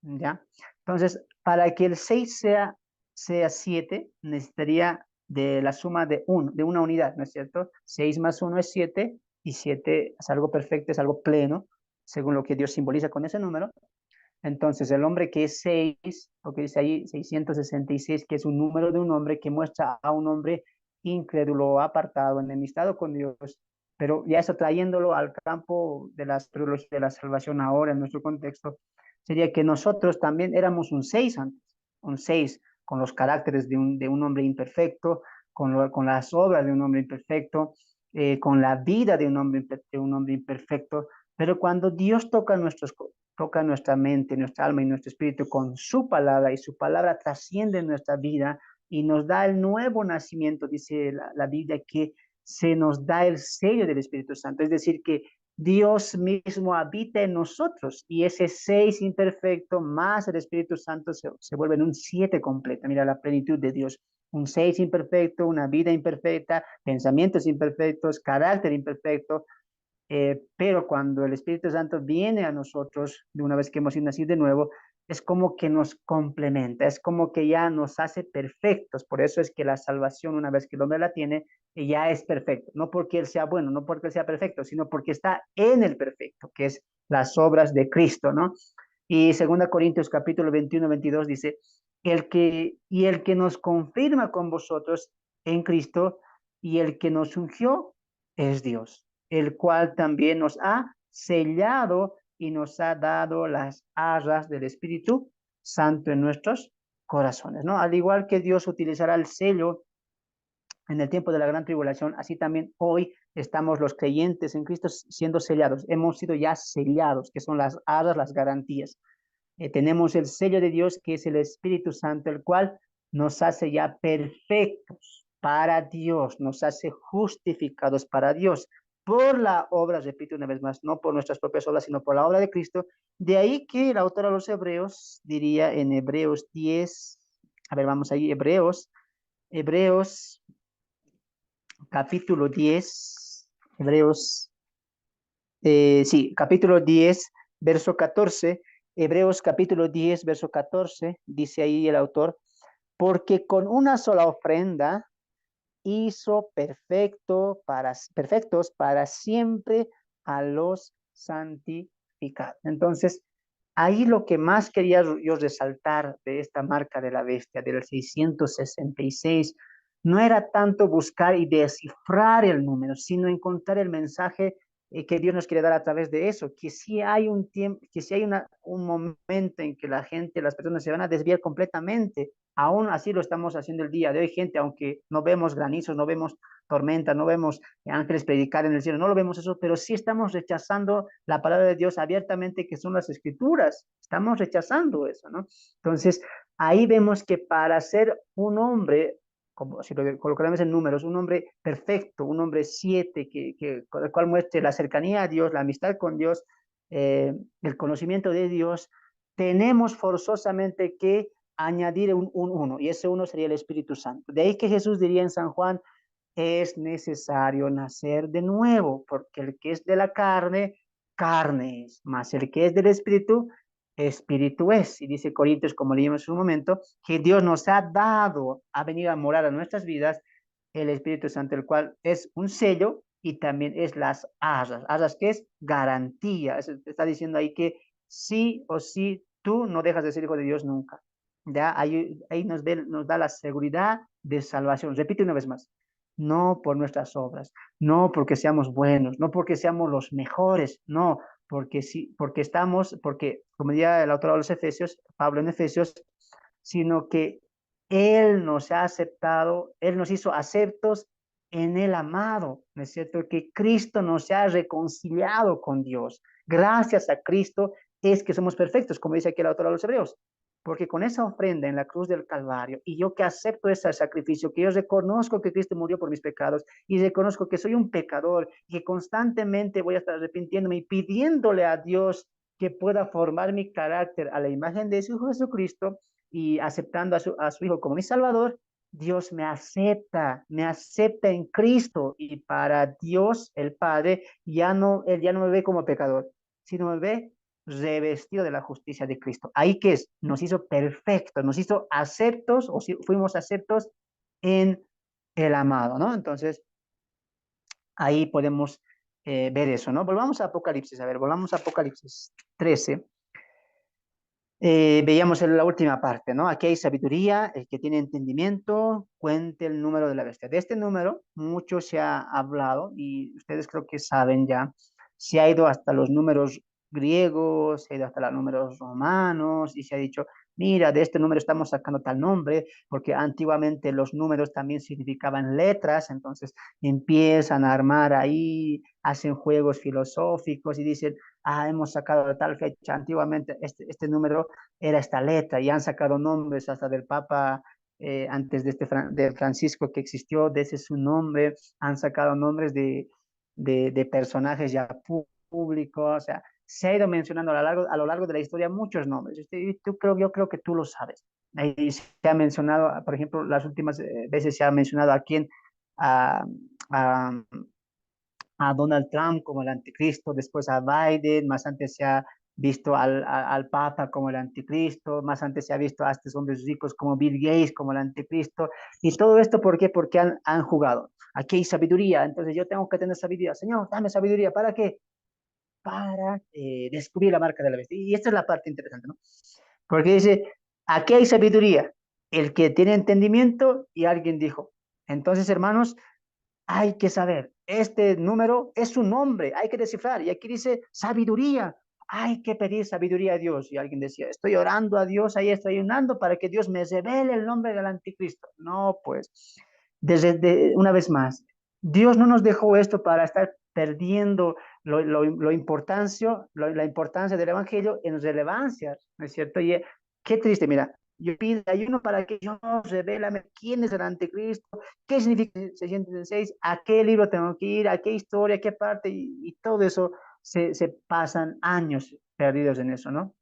¿Ya? Entonces, para que el 6 sea 7, necesitaría de la suma de una unidad, ¿no es cierto? 6 más 1 es 7 y 7 es algo perfecto, es algo pleno, según lo que Dios simboliza con ese número. Entonces, el hombre que es 6, lo que dice ahí 666, que es un número de un hombre que muestra a un hombre incrédulo, apartado, enemistado con Dios, pero ya eso trayéndolo al campo de la astrología de la salvación ahora en nuestro contexto, sería que nosotros también éramos un 6 antes, un 6 con los caracteres de un hombre imperfecto, con las obras de un hombre imperfecto, con la vida de un hombre imperfecto, pero cuando Dios toca nuestra mente, nuestra alma y nuestro espíritu con su palabra, y su palabra trasciende nuestra vida y nos da el nuevo nacimiento, dice la Biblia, que se nos da el sello del Espíritu Santo, es decir, que Dios mismo habita en nosotros y ese 6 imperfecto más el Espíritu Santo se vuelve en un 7 completo. Mira la plenitud de Dios. Un 6 imperfecto, una vida imperfecta, pensamientos imperfectos, carácter imperfecto, pero cuando el Espíritu Santo viene a nosotros, de una vez que hemos sido nacidos de nuevo, es como que nos complementa, es como que ya nos hace perfectos. Por eso es que la salvación, una vez que el hombre la tiene, ya es perfecto. No porque él sea bueno, no porque él sea perfecto, sino porque está en el perfecto, que es las obras de Cristo, ¿no? Y 2 Corintios capítulo 21-22 dice, el que nos confirma con vosotros en Cristo y el que nos ungió es Dios, el cual también nos ha sellado y nos ha dado las arras del Espíritu Santo en nuestros corazones, ¿no? Al igual que Dios utilizará el sello en el tiempo de la gran tribulación, así también hoy estamos los creyentes en Cristo siendo sellados. Hemos sido ya sellados, que son las arras, las garantías. Tenemos el sello de Dios, que es el Espíritu Santo, el cual nos hace ya perfectos para Dios, nos hace justificados para Dios por la obra, repito una vez más, no por nuestras propias obras, sino por la obra de Cristo. De ahí que el autor a los Hebreos diría en Hebreos 10, a ver, vamos ahí, Hebreos capítulo 10, Hebreos, sí, capítulo 10, verso 14, Hebreos capítulo 10, verso 14, dice ahí el autor, porque con una sola ofrenda hizo perfectos para siempre a los santificados. Entonces, ahí lo que más quería yo resaltar de esta marca de la bestia, del 666, no era tanto buscar y descifrar el número, sino encontrar el mensaje que Dios nos quiere dar a través de eso, que si hay un tiempo, que si hay un momento en que la gente, las personas se van a desviar completamente. Aún así lo estamos haciendo el día de hoy, gente, aunque no vemos granizos, no vemos tormenta, no vemos ángeles predicar en el cielo, no lo vemos eso, pero sí estamos rechazando la palabra de Dios abiertamente, que son las escrituras. Estamos rechazando eso, ¿no? Entonces, ahí vemos que para ser un hombre, como si lo colocáramos en números, un hombre perfecto, un hombre 7, el cual muestre la cercanía a Dios, la amistad con Dios, el conocimiento de Dios, tenemos forzosamente que añadir un uno, y ese uno sería el Espíritu Santo. De ahí que Jesús diría en San Juan, es necesario nacer de nuevo, porque el que es de la carne, carne es, mas el que es del Espíritu, Espíritu es. Y dice Corintios, como leímos en un momento, que Dios nos ha dado, ha venido a morar a nuestras vidas, el Espíritu Santo, el cual es un sello y también es las arras que es garantía. Está diciendo ahí que sí o sí, tú no dejas de ser hijo de Dios nunca. Ya ahí nos da la seguridad de salvación. Repite una vez más, no por nuestras obras, no porque seamos buenos, no porque seamos los mejores, no, porque sí, porque como diría el autor de los Efesios, Pablo en Efesios, sino que Él nos ha aceptado, Él nos hizo aceptos en el amado, ¿no es cierto? Que Cristo nos ha reconciliado con Dios. Gracias a Cristo es que somos perfectos, como dice aquí el autor de los Hebreos. Porque con esa ofrenda en la cruz del Calvario, y yo que acepto ese sacrificio, que yo reconozco que Cristo murió por mis pecados, y reconozco que soy un pecador, y que constantemente voy a estar arrepintiéndome y pidiéndole a Dios que pueda formar mi carácter a la imagen de su Hijo Jesucristo, y aceptando a su Hijo como mi Salvador, Dios me acepta en Cristo, y para Dios el Padre, Él ya no me ve como pecador, sino me ve revestido de la justicia de Cristo. Ahí que es, nos hizo perfectos, nos hizo aceptos, o si fuimos aceptos en el amado, ¿no? Entonces, ahí podemos ver eso, ¿no? Volvamos a Apocalipsis, a ver, volvamos a Apocalipsis 13. Veíamos en la última parte, ¿no? Aquí hay sabiduría, el que tiene entendimiento, cuente el número de la bestia. De este número, mucho se ha hablado y ustedes creo que saben ya, se ha ido hasta los números griegos, se ha ido hasta los números romanos y se ha dicho, mira, de este número estamos sacando tal nombre, porque antiguamente los números también significaban letras, entonces empiezan a armar ahí, hacen juegos filosóficos y dicen, ah, hemos sacado de tal fecha, antiguamente este número era esta letra y han sacado nombres hasta del Papa. Antes de, de Francisco que existió, de ese es su nombre, han sacado nombres de personajes ya públicos, o sea, se ha ido mencionando a lo largo de la historia muchos nombres. Yo creo que tú lo sabes. Ahí se ha mencionado, por ejemplo, las últimas veces se ha mencionado a quién, a, a, a Donald Trump como el anticristo, después a Biden, más antes se ha visto al Papa como el anticristo, más antes se ha visto a estos hombres ricos como Bill Gates como el anticristo. Y todo esto, ¿por qué? Porque han jugado. Aquí hay sabiduría, entonces yo tengo que tener sabiduría. Señor, dame sabiduría, ¿para qué? Para descubrir la marca de la bestia. Y esta es la parte interesante, ¿no? Porque dice, aquí hay sabiduría, el que tiene entendimiento y alguien dijo. Entonces, hermanos, hay que saber, este número es un nombre, hay que descifrar. Y aquí dice sabiduría, hay que pedir sabiduría a Dios. Y alguien decía, estoy orando a Dios, ahí estoy ayunando para que Dios me revele el nombre del anticristo. No, pues, una vez más, Dios no nos dejó esto para estar perdiendo la importancia del Evangelio en relevancias, ¿no es cierto? Y qué triste, mira, yo pido ayuno para que Dios revele quién es el anticristo, qué significa 666, a qué libro tengo que ir, a qué historia, a qué parte, y todo eso se pasan años perdidos en eso, ¿no?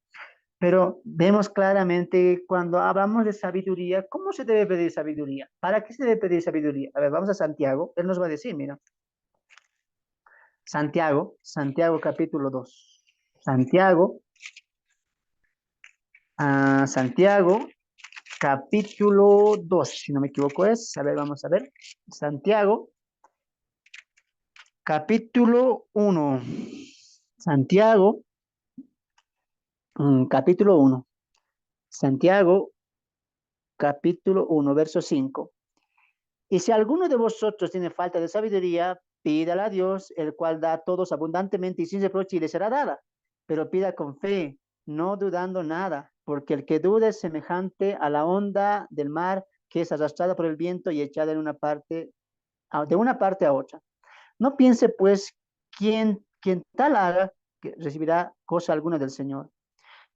Pero vemos claramente cuando hablamos de sabiduría, ¿cómo se debe pedir sabiduría? ¿Para qué se debe pedir sabiduría? A ver, vamos a Santiago, él nos va a decir, mira, Santiago capítulo 2. Santiago, Santiago capítulo 2, si no me equivoco es, a ver, vamos a ver, Santiago capítulo 1. Santiago, capítulo 1. Santiago, capítulo 1, verso 5. Y si alguno de vosotros tiene falta de sabiduría, pídala a Dios, el cual da a todos abundantemente y sin reproche y le será dada. Pero pida con fe, no dudando nada, porque el que duda es semejante a la onda del mar que es arrastrada por el viento y echada en una parte, de una parte a otra. No piense pues quien tal haga, que recibirá cosa alguna del Señor.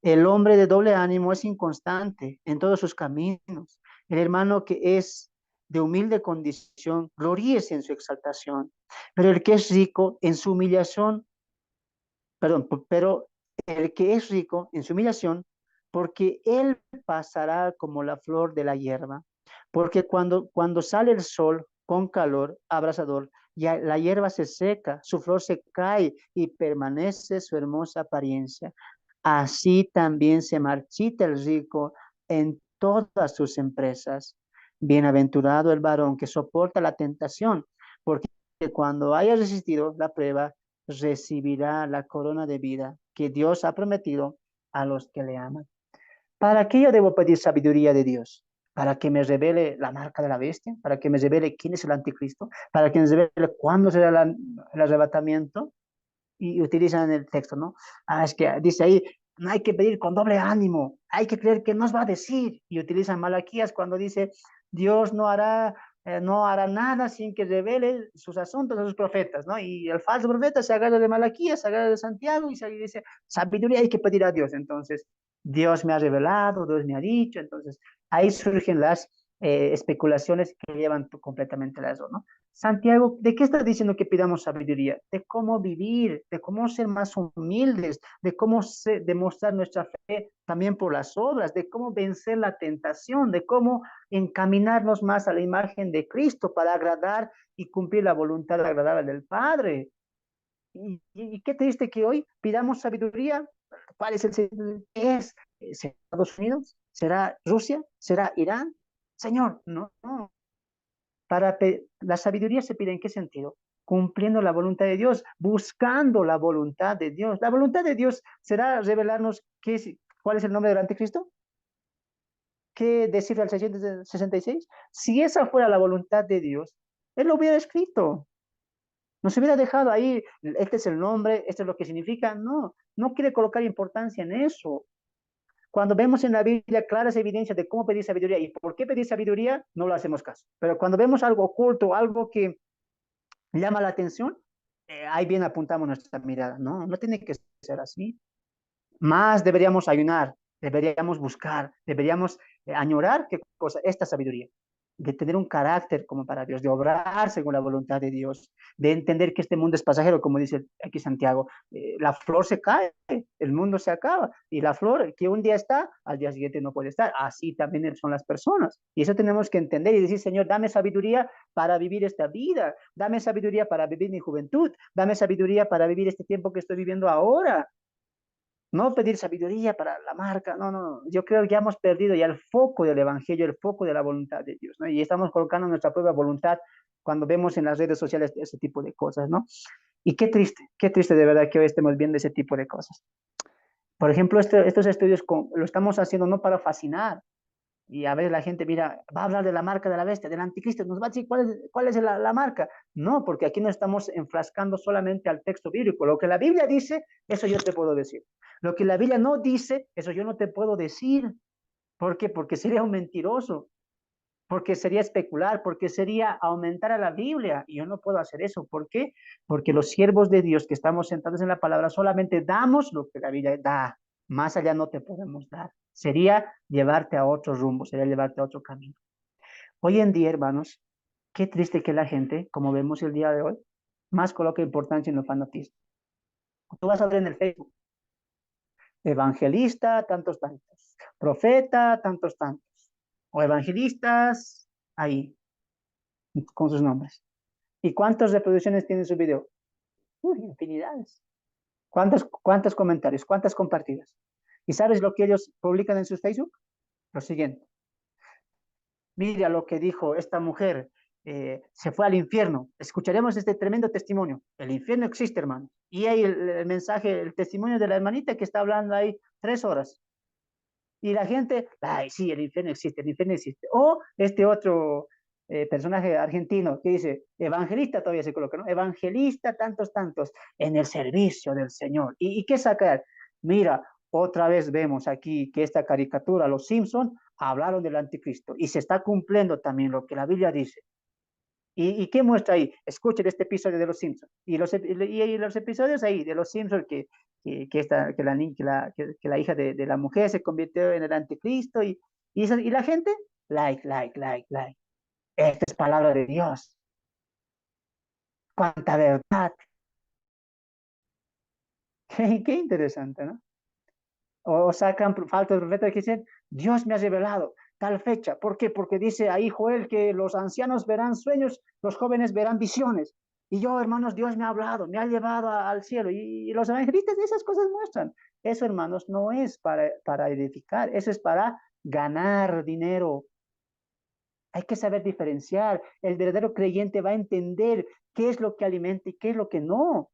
El hombre de doble ánimo es inconstante en todos sus caminos. El hermano que es de humilde condición, gloríese en su exaltación. Pero el que es rico en su humillación, perdón, pero el que es rico en su humillación, porque él pasará como la flor de la hierba. Porque cuando sale el sol con calor abrasador, ya la hierba se seca, su flor se cae y permanece su hermosa apariencia. Así también se marchita el rico en todas sus empresas. Bienaventurado el varón que soporta la tentación, porque cuando haya resistido la prueba, recibirá la corona de vida que Dios ha prometido a los que le aman. ¿Para qué yo debo pedir sabiduría de Dios? ¿Para que me revele la marca de la bestia? ¿Para que me revele quién es el anticristo? ¿Para que me revele cuándo será el arrebatamiento? Y utilizan el texto, ¿no? Ah, es que dice ahí, no hay que pedir con doble ánimo, hay que creer que nos va a decir. Y utilizan Malaquías cuando dice, Dios no hará nada sin que revele sus asuntos a sus profetas, ¿no? Y el falso profeta se agarra de Malaquías, se agarra de Santiago y se dice, sabiduría hay que pedir a Dios. Entonces, Dios me ha revelado, Dios me ha dicho. Entonces, ahí surgen las especulaciones que llevan completamente la razón, ¿no? Santiago, ¿de qué está diciendo que pidamos sabiduría? De cómo vivir, de cómo ser más humildes, de cómo demostrar nuestra fe también por las obras, de cómo vencer la tentación, de cómo encaminarnos más a la imagen de Cristo para agradar y cumplir la voluntad agradable del Padre. Y qué triste que hoy pidamos sabiduría. ¿Cuál es el es? ¿Será Estados Unidos? ¿Será Rusia? ¿Será Irán? Señor, no, no. La sabiduría se pide en qué sentido? Cumpliendo la voluntad de Dios, buscando la voluntad de Dios. La voluntad de Dios será revelarnos cuál es el nombre del anticristo, qué descifra el 666. Si esa fuera la voluntad de Dios, Él lo hubiera escrito. Nos hubiera dejado ahí, este es el nombre, esto es lo que significa. No, no quiere colocar importancia en eso. Cuando vemos en la Biblia claras evidencias de cómo pedir sabiduría y por qué pedir sabiduría, no lo hacemos caso. Pero cuando vemos algo oculto, algo que llama la atención, ahí bien apuntamos nuestra mirada. No, no tiene que ser así. Más deberíamos ayunar, deberíamos buscar, deberíamos añorar, ¿qué cosa? Esta sabiduría, de tener un carácter como para Dios, de obrar según la voluntad de Dios, de entender que este mundo es pasajero, como dice aquí Santiago. La flor se cae, el mundo se acaba, y la flor que un día está, al día siguiente no puede estar. Así también son las personas. Y eso tenemos que entender y decir, Señor, dame sabiduría para vivir esta vida, dame sabiduría para vivir mi juventud, dame sabiduría para vivir este tiempo que estoy viviendo ahora. No pedir sabiduría para la marca, no, no, no. Yo creo que ya hemos perdido ya el foco del evangelio, el foco de la voluntad de Dios, ¿no? Y estamos colocando nuestra propia voluntad cuando vemos en las redes sociales ese tipo de cosas, ¿no? Y qué triste de verdad que hoy estemos viendo ese tipo de cosas. Por ejemplo, estos estudios lo estamos haciendo no para fascinar, y a veces la gente, mira, va a hablar de la marca de la bestia, del anticristo, nos va a decir cuál es la marca. No, porque aquí no estamos enfrascando solamente al texto bíblico. Lo que la Biblia dice, eso yo te puedo decir. Lo que la Biblia no dice, eso yo no te puedo decir. ¿Por qué? Porque sería un mentiroso, porque sería especular, porque sería aumentar a la Biblia. Y yo no puedo hacer eso. ¿Por qué? Porque los siervos de Dios que estamos sentados en la palabra solamente damos lo que la Biblia da. Más allá no te podemos dar. Sería llevarte a otro rumbo, sería llevarte a otro camino. Hoy en día, hermanos, qué triste que la gente, como vemos el día de hoy, más coloca importancia en los fanatismos. Tú vas a ver en el Facebook, evangelista, tantos, tantos, profeta, tantos, tantos, o evangelistas, ahí, con sus nombres. ¿Y cuántas reproducciones tiene su video? Uy, infinidades. ¿Cuántos comentarios? ¿Cuántas compartidas? ¿Y sabes lo que ellos publican en su Facebook? Lo siguiente. Mira lo que dijo esta mujer, se fue al infierno. Escucharemos este tremendo testimonio. El infierno existe, hermano. Y ahí el mensaje, el testimonio de la hermanita que está hablando ahí 3 horas. Y la gente, ay, sí, el infierno existe, el infierno existe. O este otro personaje argentino que dice, evangelista todavía se coloca, ¿no? Evangelista, tantos, tantos, en el servicio del Señor. ¿Y qué sacar? Mira, otra vez vemos aquí que esta caricatura, los Simpson, hablaron del anticristo y se está cumpliendo también lo que la Biblia dice. ¿Y qué muestra ahí? Escuchen este episodio de Los Simpsons. Y los episodios ahí de Los Simpsons que la hija de la mujer se convirtió en el anticristo y la gente, like, like, like, like. Esta es palabra de Dios. Cuánta verdad. Qué interesante, ¿no? O sacan faltas de profeta que dicen, Dios me ha revelado tal fecha. ¿Por qué? Porque dice ahí Joel que los ancianos verán sueños, los jóvenes verán visiones. Y yo, hermanos, Dios me ha hablado, me ha llevado al cielo. Y los evangelistas de esas cosas muestran. Eso, hermanos, no es para edificar, eso es para ganar dinero. Hay que saber diferenciar. El verdadero creyente va a entender qué es lo que alimenta y qué es lo que no.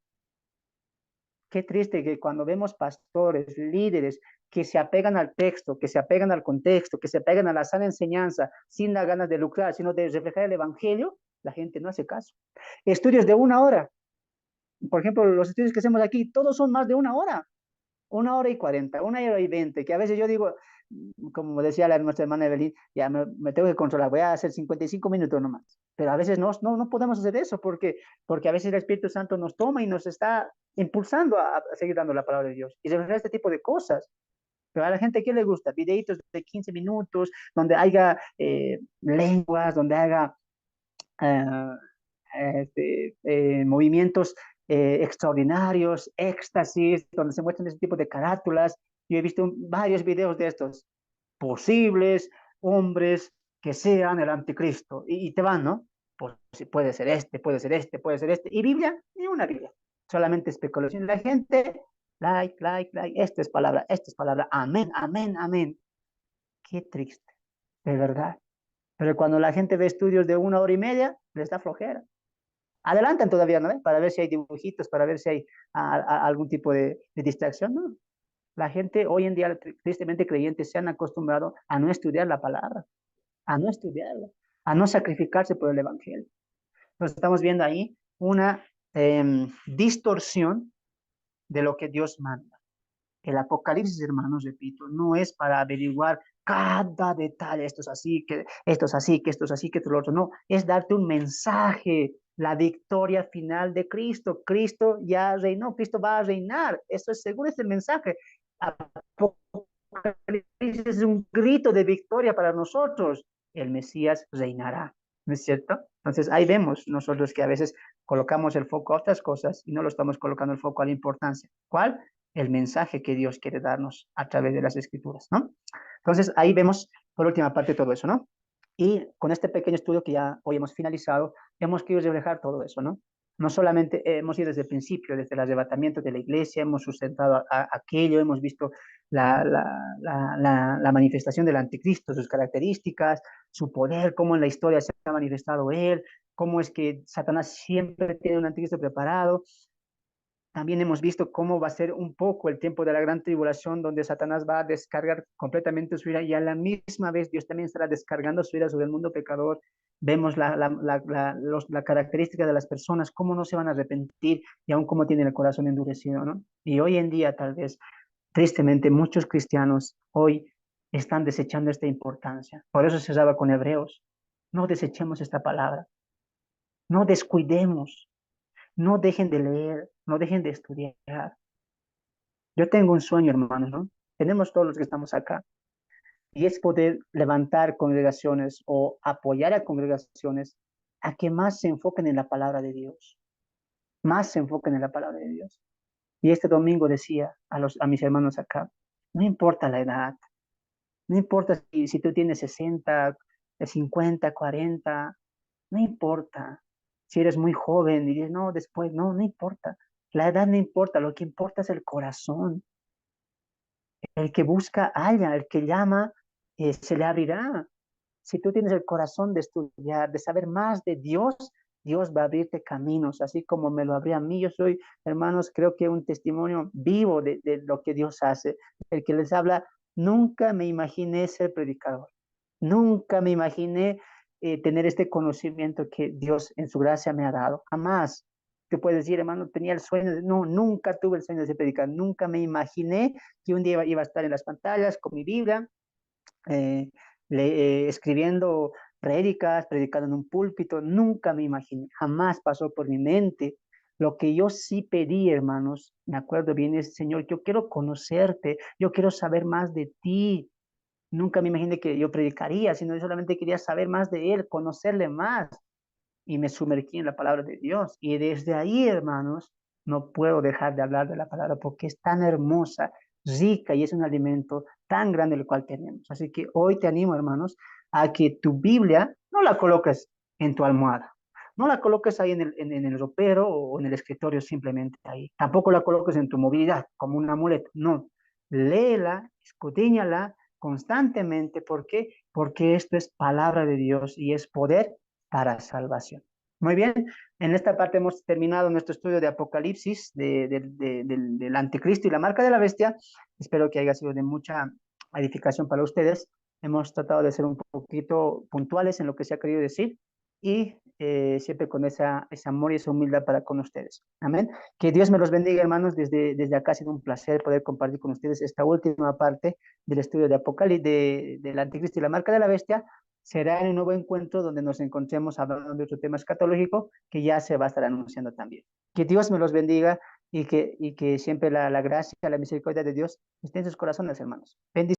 Qué triste que cuando vemos pastores, líderes que se apegan al texto, que se apegan al contexto, que se apegan a la sana enseñanza, sin las ganas de lucrar, sino de reflejar el evangelio, la gente no hace caso. Estudios de 1 hora, por ejemplo, los estudios que hacemos aquí, todos son más de 1 hora y 40, 1 hora y 20, que a veces yo digo, como decía nuestra hermana Evelyn, ya me tengo que controlar, voy a hacer 55 minutos nomás. Pero a veces no podemos hacer eso porque a veces el Espíritu Santo nos toma y nos está impulsando a seguir dando la palabra de Dios. Y se refleja este tipo de cosas. Pero a la gente, ¿qué le gusta? Videitos de 15 minutos, donde haya lenguas, donde haya eh, movimientos extraordinarios, éxtasis, donde se muestran ese tipo de carátulas. Yo he visto varios videos de estos posibles hombres que sean el anticristo y te van, ¿no? Pues puede ser este, puede ser este, puede ser este. Y Biblia, ni una Biblia, solamente especulación. La gente, like, like, like, esta es palabra, amén, amén, amén. Qué triste, de verdad. Pero cuando la gente ve estudios de 1 hora y media, les da flojera. Adelantan todavía, ¿no? Para ver si hay dibujitos, para ver si hay algún tipo de distracción, ¿no? La gente hoy en día, tristemente creyentes, se han acostumbrado a no estudiar la palabra, a no estudiarla, a no sacrificarse por el evangelio. Entonces estamos viendo ahí una distorsión de lo que Dios manda. El Apocalipsis, hermanos, repito, no es para averiguar cada detalle, esto es así, que esto es así, que esto es así, que esto es lo otro, no, es darte un mensaje, la victoria final de Cristo. Cristo ya reinó, Cristo va a reinar, eso es seguro, es el mensaje. Apocalipsis es un grito de victoria para nosotros, el Mesías reinará, ¿no es cierto? Entonces ahí vemos nosotros que a veces colocamos el foco a otras cosas y no lo estamos colocando el foco a la importancia. ¿Cuál? El mensaje que Dios quiere darnos a través de las escrituras, ¿no? Entonces ahí vemos por última parte todo eso, ¿no? Y con este pequeño estudio que ya hoy hemos finalizado, hemos querido reflejar todo eso, ¿no? No solamente hemos ido desde el principio, desde el arrebatamiento de la iglesia, hemos sustentado aquello, hemos visto la manifestación del anticristo, sus características, su poder, cómo en la historia se ha manifestado él, cómo es que Satanás siempre tiene un anticristo preparado. También hemos visto cómo va a ser un poco el tiempo de la gran tribulación, donde Satanás va a descargar completamente su ira y a la misma vez Dios también estará descargando su ira sobre el mundo pecador. Vemos la característica de las personas, cómo no se van a arrepentir y aún cómo tienen el corazón endurecido, ¿no? Y hoy en día, tal vez, tristemente, muchos cristianos hoy están desechando esta importancia. Por eso se cerraba con Hebreos. No desechemos esta palabra, no descuidemos, no dejen de leer, no dejen de estudiar. Yo tengo un sueño, hermanos, ¿no? Tenemos todos los que estamos acá, y es poder levantar congregaciones o apoyar a congregaciones a que más se enfoquen en la palabra de Dios, más se enfoquen en la palabra de Dios. Y este domingo decía a mis hermanos acá, no importa la edad, no importa si tú tienes 60, 50, 40, no importa. Si eres muy joven y dices, no, después, no, no importa. La edad no importa, lo que importa es el corazón. El que busca, halla, el que llama, se le abrirá. Si tú tienes el corazón de estudiar, de saber más de Dios, Dios va a abrirte caminos, así como me lo abrió a mí. Yo soy, hermanos, creo que un testimonio vivo de lo que Dios hace. El que les habla, nunca me imaginé ser predicador, nunca me imaginé tener este conocimiento que Dios en su gracia me ha dado, jamás. Te puedes decir, hermano, tenía el sueño, no, nunca tuve el sueño de ser predicador, nunca me imaginé que un día iba a estar en las pantallas con mi Biblia, eh, escribiendo prédicas, predicando en un púlpito, nunca me imaginé, jamás pasó por mi mente. Lo que yo sí pedí, hermanos, me acuerdo bien, es, Señor, yo quiero conocerte, yo quiero saber más de ti. Nunca me imaginé que yo predicaría, sino yo solamente quería saber más de Él, conocerle más. Y me sumergí en la palabra de Dios. Y desde ahí, hermanos, no puedo dejar de hablar de la palabra porque es tan hermosa, rica y es un alimento tan grande el cual tenemos. Así que hoy te animo, hermanos, a que tu Biblia no la coloques en tu almohada. No la coloques ahí en el ropero o en el escritorio simplemente ahí. Tampoco la coloques en tu movilidad como un amuleto. No. Léela, escudriñala constantemente. ¿Por qué? Porque esto es palabra de Dios y es poder para salvación. Muy bien, en esta parte hemos terminado nuestro estudio de Apocalipsis, del anticristo y la marca de la bestia. Espero que haya sido de mucha edificación para ustedes. Hemos tratado de ser un poquito puntuales en lo que se ha querido decir y siempre con ese amor y esa humildad para con ustedes. Amén. Que Dios me los bendiga, hermanos. Desde acá ha sido un placer poder compartir con ustedes esta última parte del estudio de Apocalipsis, del anticristo y la marca de la bestia. Será en un nuevo encuentro donde nos encontremos hablando de otro tema escatológico que ya se va a estar anunciando también. Que Dios me los bendiga y que siempre la gracia, la misericordia de Dios esté en sus corazones, hermanos. Bendiciones.